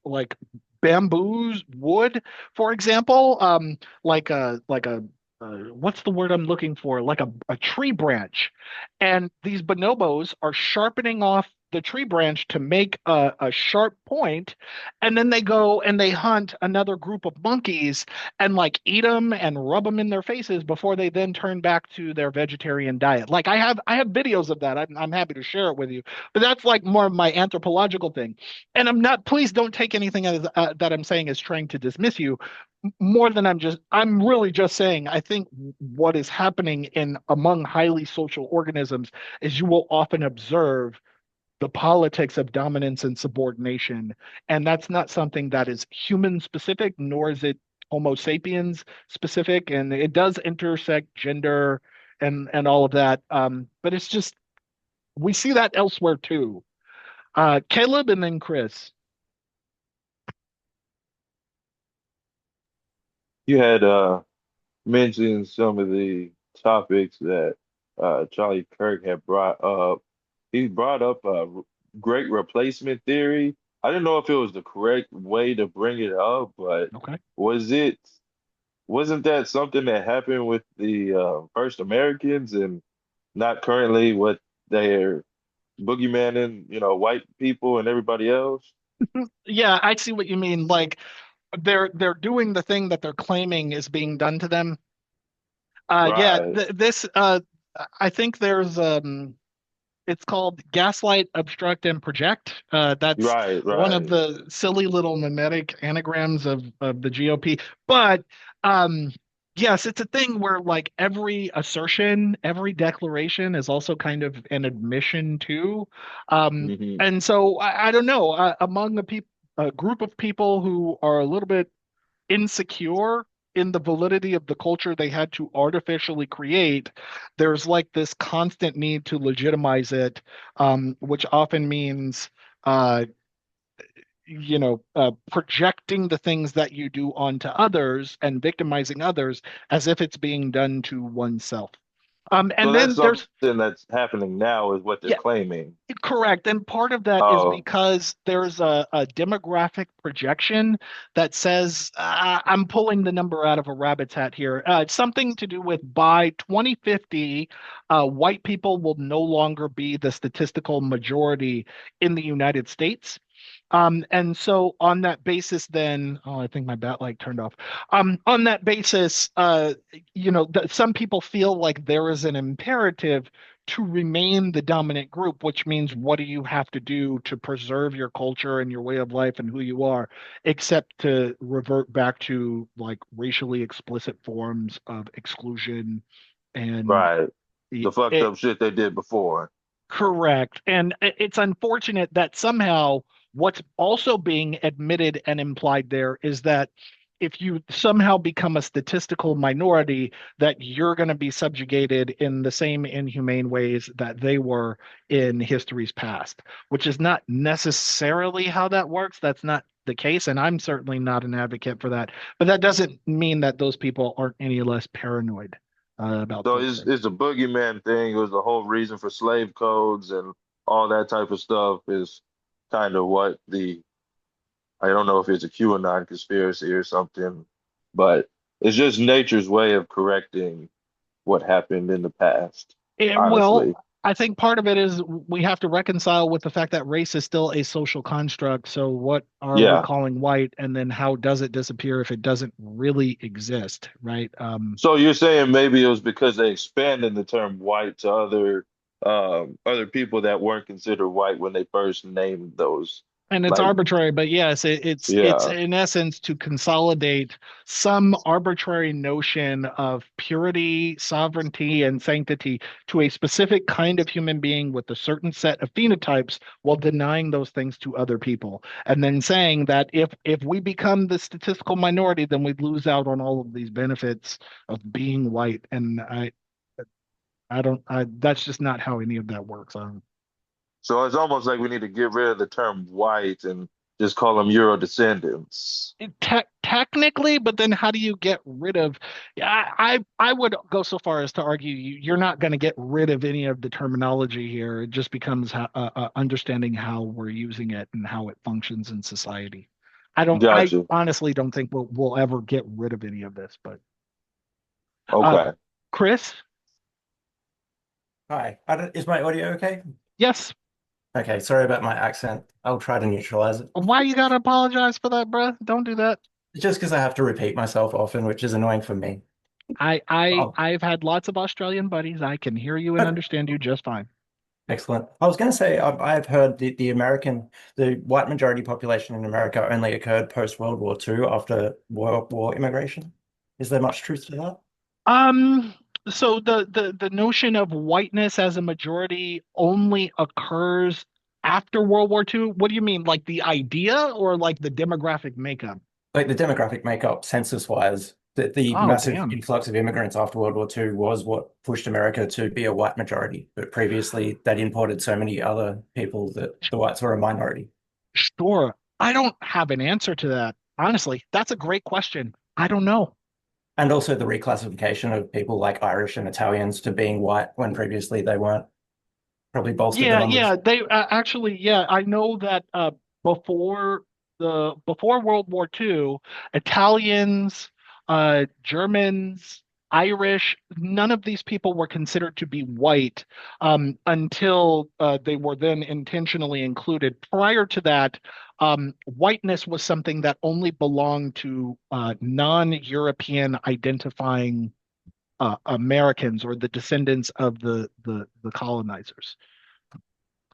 like bamboos wood, for example, like a what's the word I'm looking for? Like a tree branch, and these bonobos are sharpening off the tree branch to make a sharp point, and then they go and they hunt another group of monkeys and like eat them and rub them in their faces before they then turn back to their vegetarian diet. Like I have videos of that. I'm happy to share it with you. But that's like more of my anthropological thing. And I'm not. Please don't take anything as, that I'm saying as trying to dismiss you. More than I'm really just saying. I think what is happening in among highly social organisms is you will often observe the politics of dominance and subordination. And that's not something that is human specific, nor is it Homo sapiens specific. And it does intersect gender and all of that. But it's just, we see that elsewhere too. Caleb and then Chris. You had mention some of the topics that Charlie Kirk had brought up. He brought up a great replacement theory. I didn't know if it was the correct way to bring it up, but Okay. was it, wasn't that something that happened with the first Americans and not currently what they're boogeymaning, white people and everybody else? Yeah, I see what you mean. Like they're doing the thing that they're claiming is being done to them. Yeah, Right, this I think there's it's called gaslight, obstruct, and project. That's right, one of right. the silly little mimetic anagrams of the GOP. But um, yes, it's a thing where like every assertion, every declaration is also kind of an admission to. Hmm. And so I don't know, among the people, a group of people who are a little bit insecure in the validity of the culture they had to artificially create, there's like this constant need to legitimize it, which often means, uh, projecting the things that you do onto others and victimizing others as if it's being done to oneself. So And that's then something there's that's happening now is what they're yeah, claiming. correct. And part of that is Oh, because there's a demographic projection that says, I'm pulling the number out of a rabbit's hat here. It's something to do with by 2050, white people will no longer be the statistical majority in the United States. And so on that basis, then, oh, I think my bat light turned off. On that basis, some people feel like there is an imperative to remain the dominant group, which means what do you have to do to preserve your culture and your way of life and who you are, except to revert back to like racially explicit forms of exclusion and right. The fucked it, up shit they did before. correct. And it's unfortunate that somehow what's also being admitted and implied there is that if you somehow become a statistical minority, that you're going to be subjugated in the same inhumane ways that they were in history's past, which is not necessarily how that works. That's not the case. And I'm certainly not an advocate for that. But that doesn't mean that those people aren't any less paranoid about So those it's, things. it's a boogeyman thing. It was the whole reason for slave codes and all that type of stuff is kind of what I don't know if it's a QAnon conspiracy or something, but it's just nature's way of correcting what happened in the past, Well, honestly. I think part of it is we have to reconcile with the fact that race is still a social construct. So, what are we Yeah. calling white, and then how does it disappear if it doesn't really exist, right? So you're saying maybe it was because they expanded the term white to other people that weren't considered white when they first named those. And it's Like, arbitrary, but yes, it's yeah, in essence to consolidate some arbitrary notion of purity, sovereignty, and sanctity to a specific kind of human being with a certain set of phenotypes while denying those things to other people. And then saying that if we become the statistical minority, then we lose out on all of these benefits of being white. And I don't I that's just not how any of that works. so it's almost like we need to get rid of the term white and just call them Euro descendants. Technically, but then how do you get rid of? I would go so far as to argue you're not going to get rid of any of the terminology here. It just becomes understanding how we're using it and how it functions in society. I Gotcha. honestly don't think we'll ever get rid of any of this. But uh, Okay. Chris, Hi, is my audio okay? yes. Okay, sorry about my accent. I'll try to neutralize it. Why you gotta apologize for that, bruh? Don't do that. Just because I have to repeat myself often, which is annoying for me. Oh, I've had lots of Australian buddies. I can hear you and oh, understand you just fine. excellent. I was going to say, I've heard the white majority population in America only occurred post World War II after World War immigration. Is there much truth to that? Um, so the notion of whiteness as a majority only occurs after World War II. What do you mean? Like the idea or like the demographic makeup? Like the demographic makeup, census-wise, the Oh, massive damn. influx of immigrants after World War II was what pushed America to be a white majority. But previously, they'd imported so many other people that the whites were a minority. Sure. I don't have an answer to that. Honestly, that's a great question. I don't know. And also the reclassification of people like Irish and Italians to being white when previously they weren't probably bolstered the Yeah, numbers. yeah, they actually, yeah, I know that before before World War II, Italians, Germans, Irish, none of these people were considered to be white until they were then intentionally included. Prior to that, whiteness was something that only belonged to non-European identifying Americans or the descendants of the colonizers.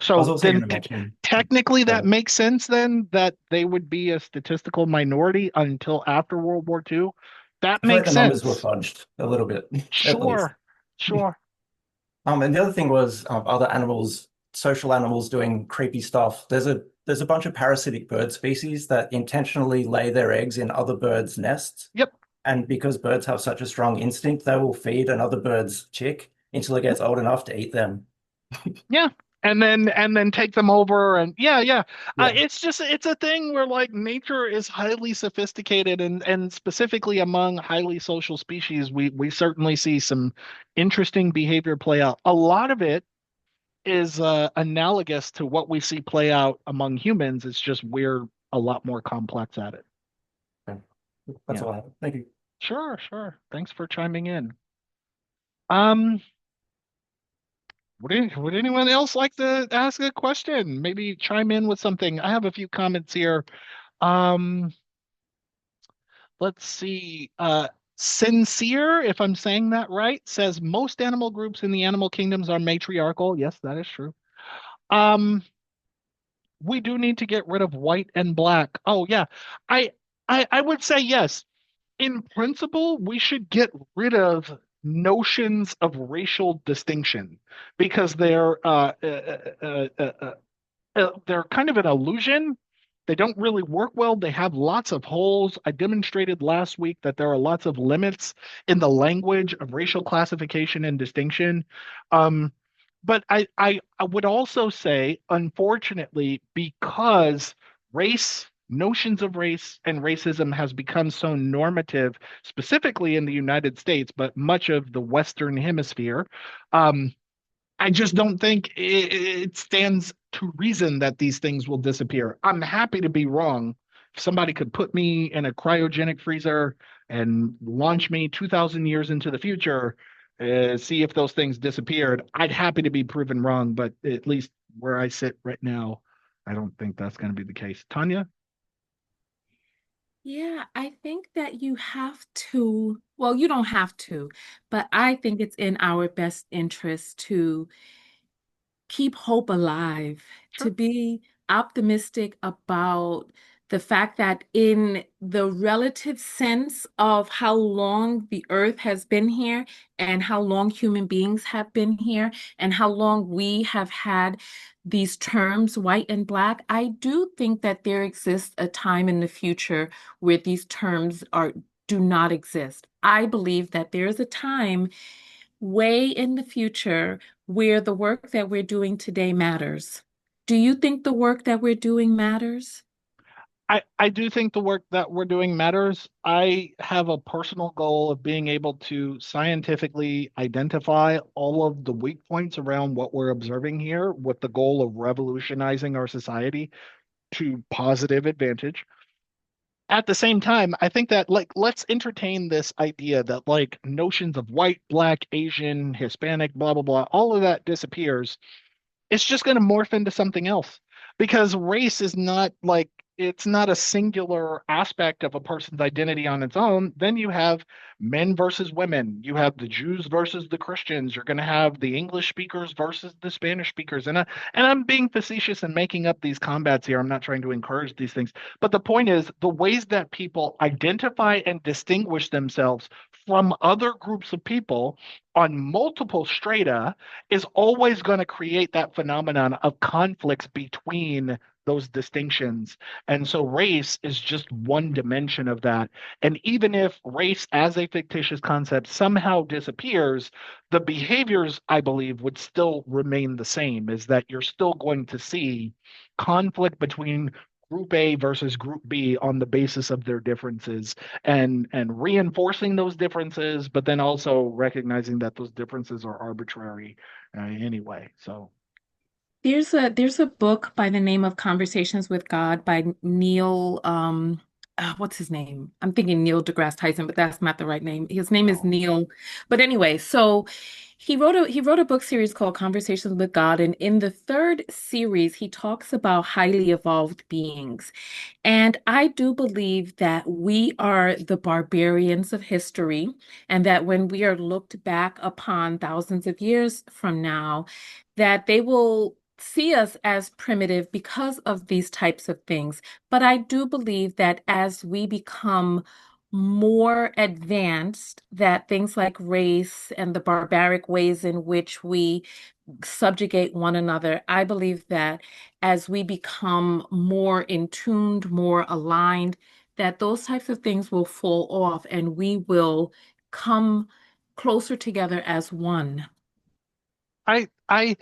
I was So also going then to mention, technically that uh, makes sense then that they would be a statistical minority until after World War II. That I feel like makes the numbers were sense. fudged a little bit, at least. Sure. Sure. And the other thing was other animals, social animals doing creepy stuff. There's a bunch of parasitic bird species that intentionally lay their eggs in other birds' nests. Yep. And because birds have such a strong instinct, they will feed another bird's chick until it gets old enough to eat them. Yeah. And then take them over and yeah, yeah. Yeah. It's just it's a thing where like nature is highly sophisticated and specifically among highly social species, we certainly see some interesting behavior play out. A lot of it is analogous to what we see play out among humans. It's just we're a lot more complex at it. Okay. That's Yeah, all I have. Thank you. sure, sure. Thanks for chiming in. Um, would anyone else like to ask a question? Maybe chime in with something. I have a few comments here. Um, let's see. Sincere, if I'm saying that right, says most animal groups in the animal kingdoms are matriarchal. Yes, that is true. Um, we do need to get rid of white and black. Oh yeah. I I would say yes. In principle, we should get rid of notions of racial distinction because they're kind of an illusion. They don't really work well. They have lots of holes. I demonstrated last week that there are lots of limits in the language of racial classification and distinction. Um, but I would also say, unfortunately, because notions of race and racism has become so normative, specifically in the United States, but much of the Western Hemisphere, um, I just don't think it stands to reason that these things will disappear. I'm happy to be wrong. If somebody could put me in a cryogenic freezer and launch me 2,000 years into the future, see if those things disappeared, I'd happy to be proven wrong. But at least where I sit right now, I don't think that's going to be the case. Tanya? Yeah, I think that you have to, well, you don't have to, but I think it's in our best interest to keep hope alive, to Sure. be optimistic about the fact that in the relative sense of how long the earth has been here and how long human beings have been here and how long we have had these terms, white and black, I do think that there exists a time in the future where these terms are do not exist. I believe that there is a time way in the future where the work that we're doing today matters. Do you think the work that we're doing matters? I do think the work that we're doing matters. I have a personal goal of being able to scientifically identify all of the weak points around what we're observing here with the goal of revolutionizing our society to positive advantage. At the same time, I think that like let's entertain this idea that like notions of white, black, Asian, Hispanic, blah blah blah, all of that disappears. It's just going to morph into something else because race is not like it's not a singular aspect of a person's identity on its own. Then you have men versus women, you have the Jews versus the Christians, you're going to have the English speakers versus the Spanish speakers. And I'm being facetious and making up these combats here. I'm not trying to encourage these things, but the point is the ways that people identify and distinguish themselves from other groups of people on multiple strata is always going to create that phenomenon of conflicts between those distinctions. And so race is just one dimension of that. And even if race as a fictitious concept somehow disappears, the behaviors, I believe, would still remain the same, is that you're still going to see conflict between group A versus group B on the basis of their differences and reinforcing those differences, but then also recognizing that those differences are arbitrary anyway. So There's a book by the name of Conversations with God by Neil what's his name? I'm thinking Neil deGrasse Tyson, but that's not the right name. His name is no. Neil. But anyway, so he wrote a book series called Conversations with God, and in the third series, he talks about highly evolved beings. And I do believe that we are the barbarians of history, and that when we are looked back upon thousands of years from now, that they will see us as primitive because of these types of things. But I do believe that as we become more advanced, that things like race and the barbaric ways in which we subjugate one another, I believe that as we become more in tuned, more aligned, that those types of things will fall off and we will come closer together as one. I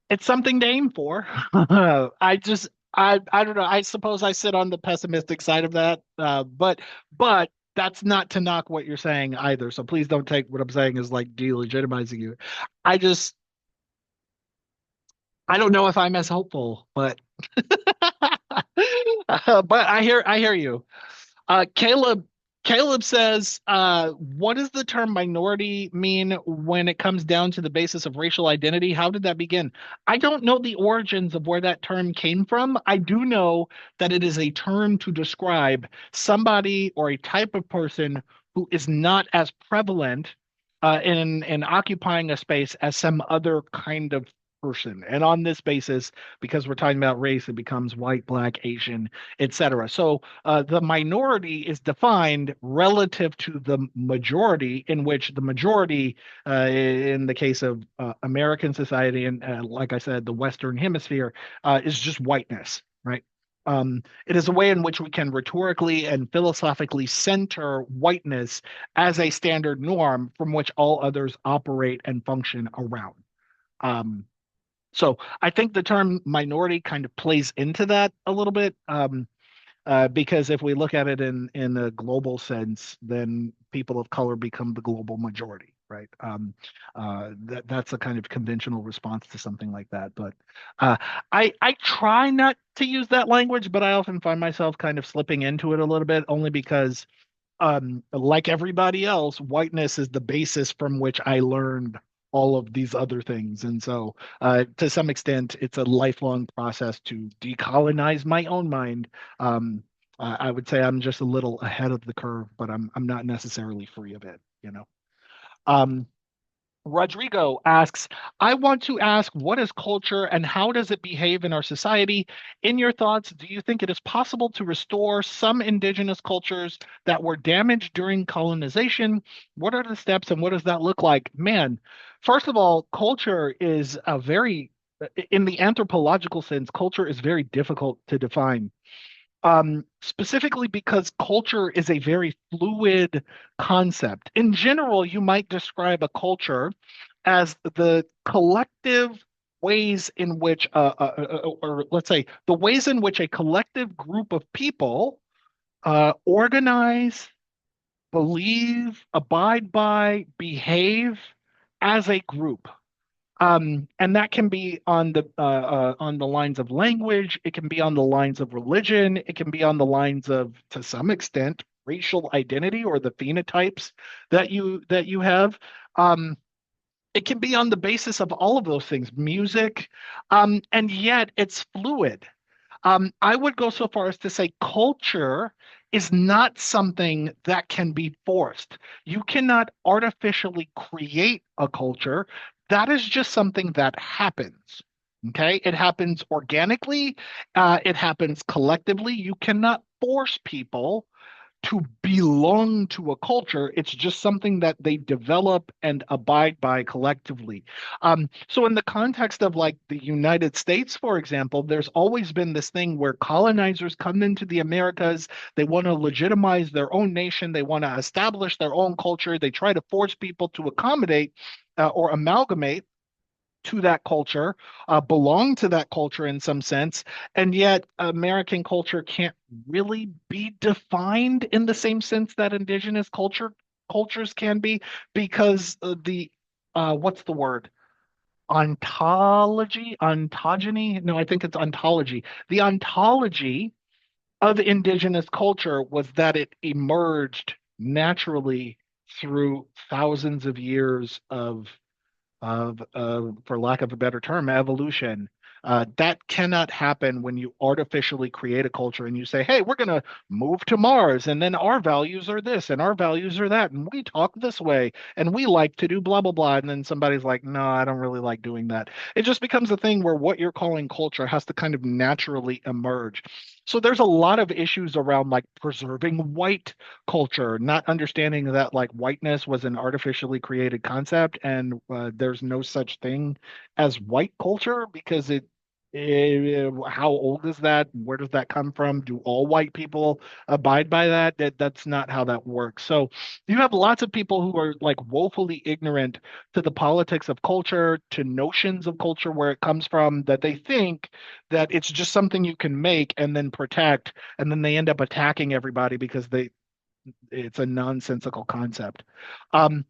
it's something to aim for. I don't know. I suppose I sit on the pessimistic side of that. But that's not to knock what you're saying either. So please don't take what I'm saying as like delegitimizing you. I just I don't know if I'm as hopeful, but but I hear you. Caleb says, what does the term minority mean when it comes down to the basis of racial identity? How did that begin? I don't know the origins of where that term came from. I do know that it is a term to describe somebody or a type of person who is not as prevalent in occupying a space as some other kind of person. And on this basis, because we're talking about race, it becomes white, black, Asian, etc. So the minority is defined relative to the majority, in which the majority, in the case of American society and, like I said, the Western Hemisphere, is just whiteness, right? It is a way in which we can rhetorically and philosophically center whiteness as a standard norm from which all others operate and function around. Um, so I think the term minority kind of plays into that a little bit. Because if we look at it in a global sense, then people of color become the global majority, right? That's a kind of conventional response to something like that. But uh, I try not to use that language, but I often find myself kind of slipping into it a little bit, only because like everybody else, whiteness is the basis from which I learned all of these other things. And so, to some extent, it's a lifelong process to decolonize my own mind. I would say I'm just a little ahead of the curve, but I'm not necessarily free of it, you know. Um, Rodrigo asks, I want to ask, what is culture and how does it behave in our society? In your thoughts, do you think it is possible to restore some indigenous cultures that were damaged during colonization? What are the steps and what does that look like? Man, first of all, culture is a very, in the anthropological sense, culture is very difficult to define, specifically because culture is a very fluid concept. In general, you might describe a culture as the collective ways in which, or let's say, the ways in which a collective group of people organize, believe, abide by, behave as a group. And that can be on the lines of language. It can be on the lines of religion. It can be on the lines of, to some extent, racial identity or the phenotypes that you have. Um, it can be on the basis of all of those things, music, and yet it's fluid. I would go so far as to say culture is not something that can be forced. You cannot artificially create a culture. That is just something that happens. Okay. It happens organically, it happens collectively. You cannot force people to belong to a culture. It's just something that they develop and abide by collectively. So, in the context of like the United States, for example, there's always been this thing where colonizers come into the Americas. They want to legitimize their own nation. They want to establish their own culture. They try to force people to accommodate or amalgamate. to that culture, belong to that culture in some sense, and yet American culture can't really be defined in the same sense that indigenous cultures can be, because the what's the word? Ontogeny? No, I think it's ontology. The ontology of indigenous culture was that it emerged naturally through thousands of years of, for lack of a better term, evolution. That cannot happen when you artificially create a culture and you say, hey, we're going to move to Mars, and then our values are this and our values are that, and we talk this way, and we like to do blah, blah, blah. And then somebody's like, no, I don't really like doing that. It just becomes a thing where what you're calling culture has to kind of naturally emerge. So there's a lot of issues around like preserving white culture, not understanding that like whiteness was an artificially created concept, and there's no such thing as white culture because how old is that? Where does that come from? Do all white people abide by that? That's not how that works. So you have lots of people who are like woefully ignorant to the politics of culture, to notions of culture, where it comes from, that they think that it's just something you can make and then protect, and then they end up attacking everybody because it's a nonsensical concept. Um,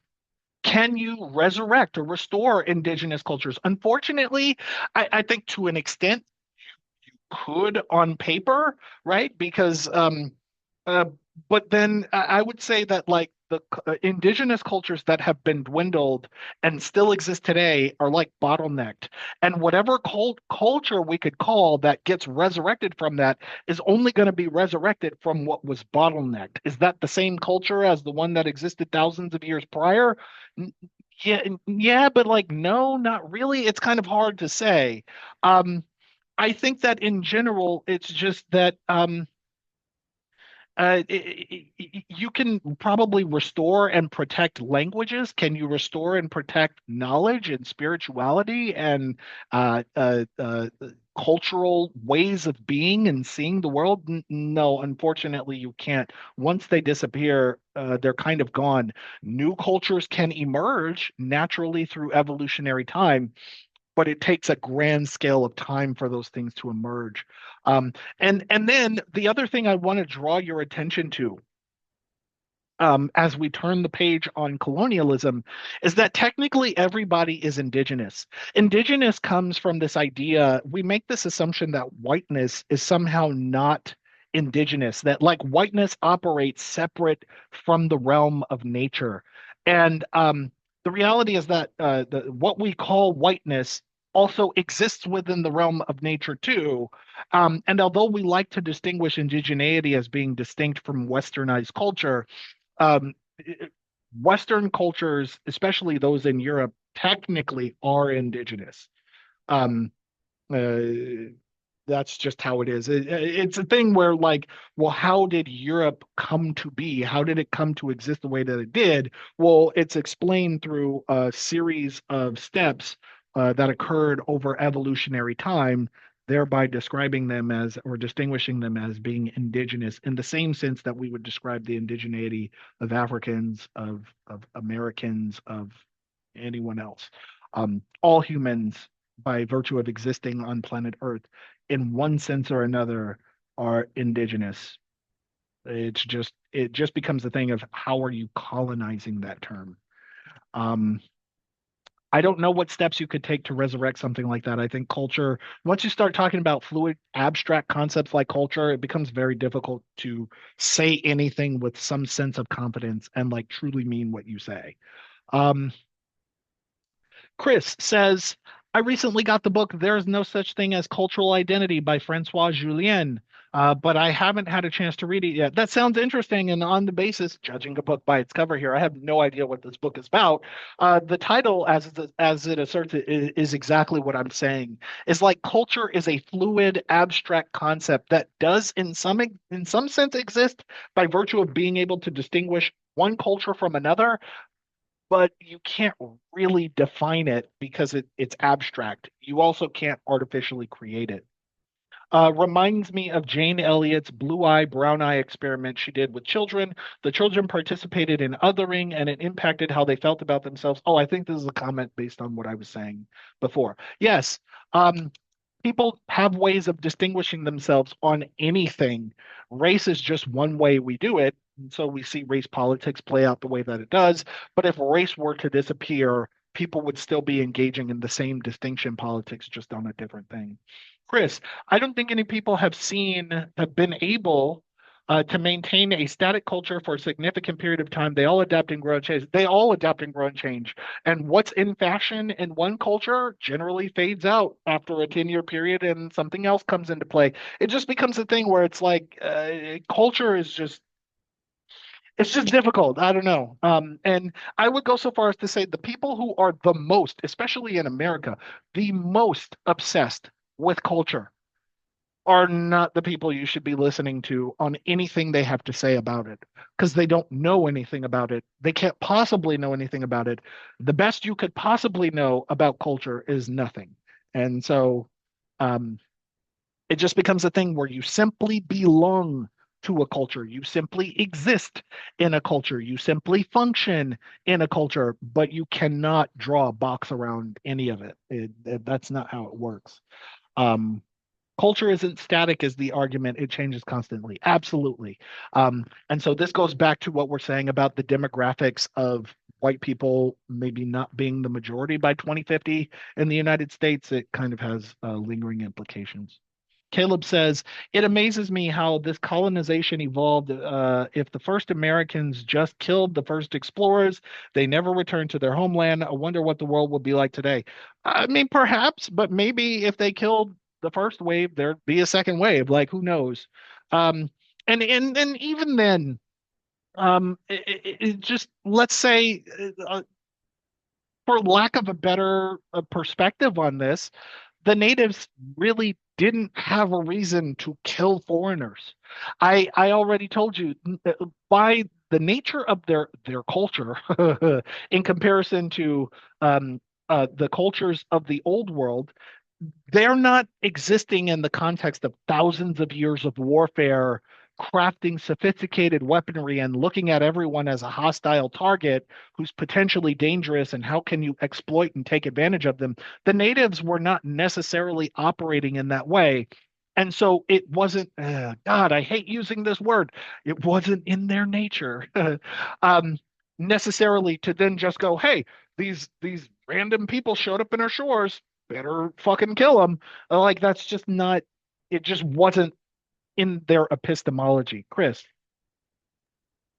can you resurrect or restore indigenous cultures? Unfortunately, I think to an extent could on paper, right? Because uh, but then I would say that like the indigenous cultures that have been dwindled and still exist today are like bottlenecked. And whatever culture we could call that gets resurrected from that is only going to be resurrected from what was bottlenecked. Is that the same culture as the one that existed thousands of years prior? N- Yeah, yeah, but like no, not really. It's kind of hard to say. Um, I think that in general, it's just that you can probably restore and protect languages. Can you restore and protect knowledge and spirituality and uh, uh, uh, cultural ways of being and seeing the world? No, unfortunately, you can't. Once they disappear, they're kind of gone. New cultures can emerge naturally through evolutionary time, but it takes a grand scale of time for those things to emerge. And then the other thing I want to draw your attention to, as we turn the page on colonialism, is that technically everybody is indigenous. Indigenous comes from this idea, we make this assumption that whiteness is somehow not indigenous, that like whiteness operates separate from the realm of nature. And the reality is that what we call whiteness also exists within the realm of nature too. And although we like to distinguish indigeneity as being distinct from westernized culture, um, Western cultures, especially those in Europe, technically are indigenous. Um, uh, that's just how it is. It's a thing where, like, well, how did Europe come to be? How did it come to exist the way that it did? Well, it's explained through a series of steps that occurred over evolutionary time, thereby describing them as or distinguishing them as being indigenous in the same sense that we would describe the indigeneity of Africans, of Americans, of anyone else. All humans, by virtue of existing on planet Earth, in one sense or another, are indigenous. It just becomes a thing of how are you colonizing that term. Um, I don't know what steps you could take to resurrect something like that. I think culture, once you start talking about fluid, abstract concepts like culture, it becomes very difficult to say anything with some sense of confidence and like truly mean what you say. Um, Chris says, I recently got the book There's No Such Thing as Cultural Identity by Francois Julien, but I haven't had a chance to read it yet. That sounds interesting. And on the basis, judging a book by its cover here, I have no idea what this book is about. The title, as it asserts, is exactly what I'm saying. Is like culture is a fluid, abstract concept that does, in some sense, exist by virtue of being able to distinguish one culture from another, but you can't really define it because it's abstract. You also can't artificially create it. Reminds me of Jane Elliott's blue eye, brown eye experiment she did with children. The children participated in othering and it impacted how they felt about themselves. Oh, I think this is a comment based on what I was saying before. Yes, um, people have ways of distinguishing themselves on anything. Race is just one way we do it. And so we see race politics play out the way that it does. But if race were to disappear, people would still be engaging in the same distinction politics, just on a different thing. Chris, I don't think any people have been able to maintain a static culture for a significant period of time. They all adapt and grow and change. They all adapt and grow and change. And what's in fashion in one culture generally fades out after a 10-year period and something else comes into play. It just becomes a thing where it's like culture is just it's just difficult. I don't know. And I would go so far as to say the people who are the most, especially in America, the most obsessed with culture are not the people you should be listening to on anything they have to say about it because they don't know anything about it. They can't possibly know anything about it. The best you could possibly know about culture is nothing. And so um, it just becomes a thing where you simply belong to a culture. You simply exist in a culture. You simply function in a culture, but you cannot draw a box around any of it. That's not how it works. Um, Culture isn't static is the argument. It changes constantly. Absolutely. And so this goes back to what we're saying about the demographics of white people maybe not being the majority by 2050 in the United States. It kind of has lingering implications. Caleb says, it amazes me how this colonization evolved. If the first Americans just killed the first explorers, they never returned to their homeland. I wonder what the world would be like today. I mean, perhaps, but maybe if they killed the first wave, there'd be a second wave. Like, who knows? Um, and even then, it just let's say, for lack of a better perspective on this, the natives really didn't have a reason to kill foreigners. I already told you by the nature of their culture in comparison to the cultures of the old world, they're not existing in the context of thousands of years of warfare, crafting sophisticated weaponry and looking at everyone as a hostile target who's potentially dangerous and how can you exploit and take advantage of them. The natives were not necessarily operating in that way. And so it wasn't, God, I hate using this word. It wasn't in their nature um, necessarily to then just go, hey, these random people showed up in our shores, better fucking kill them. Like that's just not. It just wasn't in their epistemology. Chris.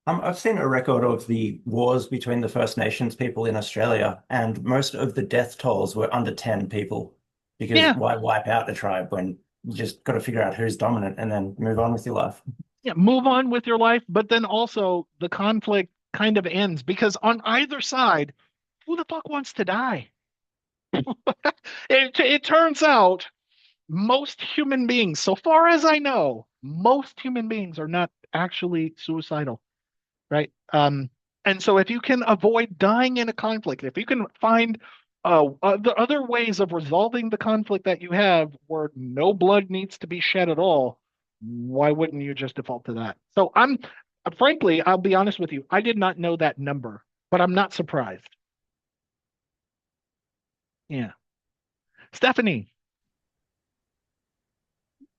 I've seen a record of the wars between the First Nations people in Australia, and most of the death tolls were under 10 people. Because Yeah, why wipe out a tribe when you just got to figure out who's dominant and then move on with your life? yeah. Move on with your life, but then also the conflict kind of ends because on either side, who the fuck wants to die? It turns out most human beings, so far as I know, most human beings are not actually suicidal, right? And so if you can avoid dying in a conflict, if you can find the other ways of resolving the conflict that you have where no blood needs to be shed at all, why wouldn't you just default to that? So frankly, I'll be honest with you, I did not know that number, but I'm not surprised. Yeah. Stephanie,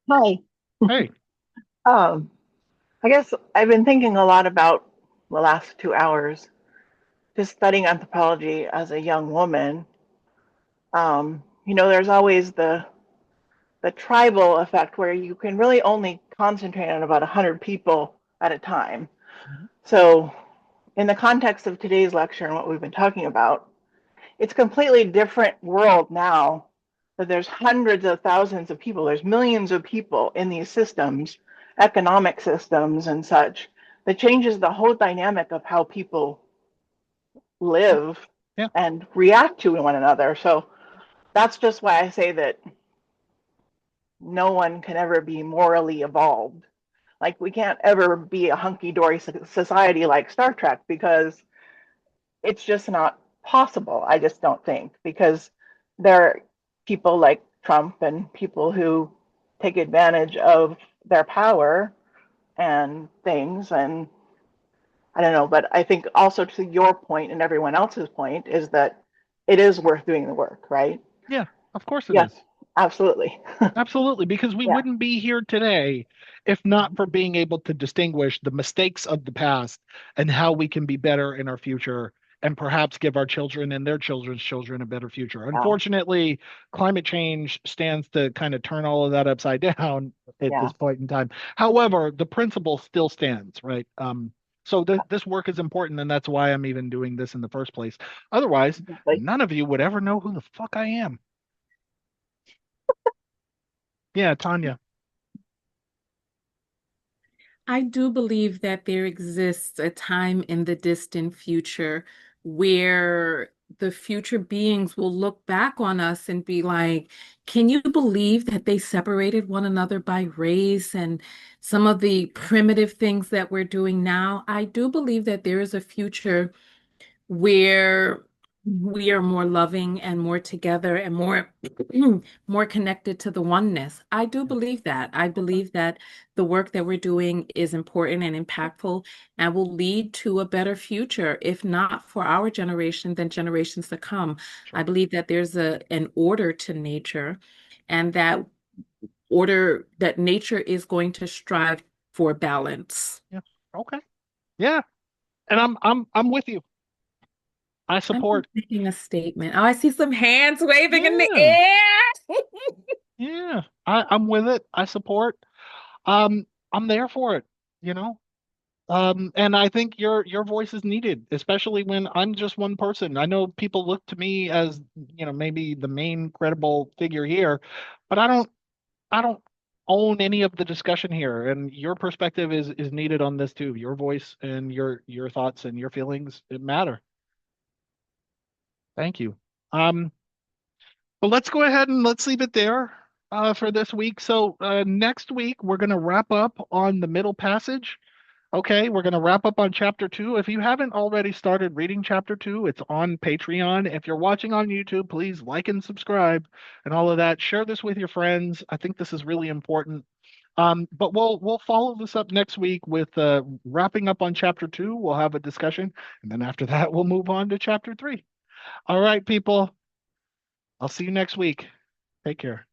Hi. hey. Um, I guess I've been thinking a lot about the last 2 hours, just studying anthropology as a young woman. There's always the tribal effect where you can really only concentrate on about 100 people at a time. Mhm. So, in the context of today's lecture and what we've been talking about, it's a completely different world now that there's hundreds of thousands of people, there's millions of people in these systems, economic systems and such, that changes the whole dynamic of how people live Yeah. and react to one another. So that's just why I say that no one can ever be morally evolved. Like we can't ever be a hunky-dory society like Star Trek because it's just not possible. I just don't think because there are people like Trump and people who take advantage of their power and things. And I don't know, but I think also to your point and everyone else's point is that it is worth doing the work, right? Yeah, of course it Yes, is. absolutely. Absolutely, because we Yeah, wouldn't be here today if not for being able to distinguish the mistakes of the past and how we can be better in our future and perhaps give our children and their children's children a better future. yeah, Unfortunately, climate change stands to kind of turn all of that upside down at yeah, this point in time. However, the principle still stands, right? So this work is important, and that's why I'm even doing this in the first place. Otherwise, exactly. none of you would ever know who the fuck I am. Yeah, Tanya. I do believe that there exists a time in the distant future where the future beings will look back on us and be like, can you believe that they separated one another by race and some of the primitive things that we're doing now? I do believe that there is a future where we are more loving and more together and more more connected to the oneness. I do believe that. I believe that the work that we're doing is important and impactful and will lead to a better future, if not for our generation, then generations to come. I Sure. believe that there's an order to nature and that order that nature is going to strive for balance. Yeah. Okay. Yeah. And I'm with you. I I'm support. making a statement. Oh, I see some hands waving in the Yeah. air. Yeah. I'm with it. I support. I'm there for it, you know? And I think your voice is needed, especially when I'm just one person. I know people look to me as, maybe the main credible figure here, but I don't own any of the discussion here. And your perspective is needed on this too. Your voice and your thoughts and your feelings, it matter. Thank you. Um, Well, let's go ahead and let's leave it there for this week. So next week we're going to wrap up on the middle passage. Okay, we're going to wrap up on chapter 2. If you haven't already started reading chapter 2, it's on Patreon. If you're watching on YouTube, please like and subscribe and all of that. Share this with your friends. I think this is really important. But we'll follow this up next week with wrapping up on chapter 2. We'll have a discussion, and then after that we'll move on to chapter 3. All right, people. I'll see you next week. Take care.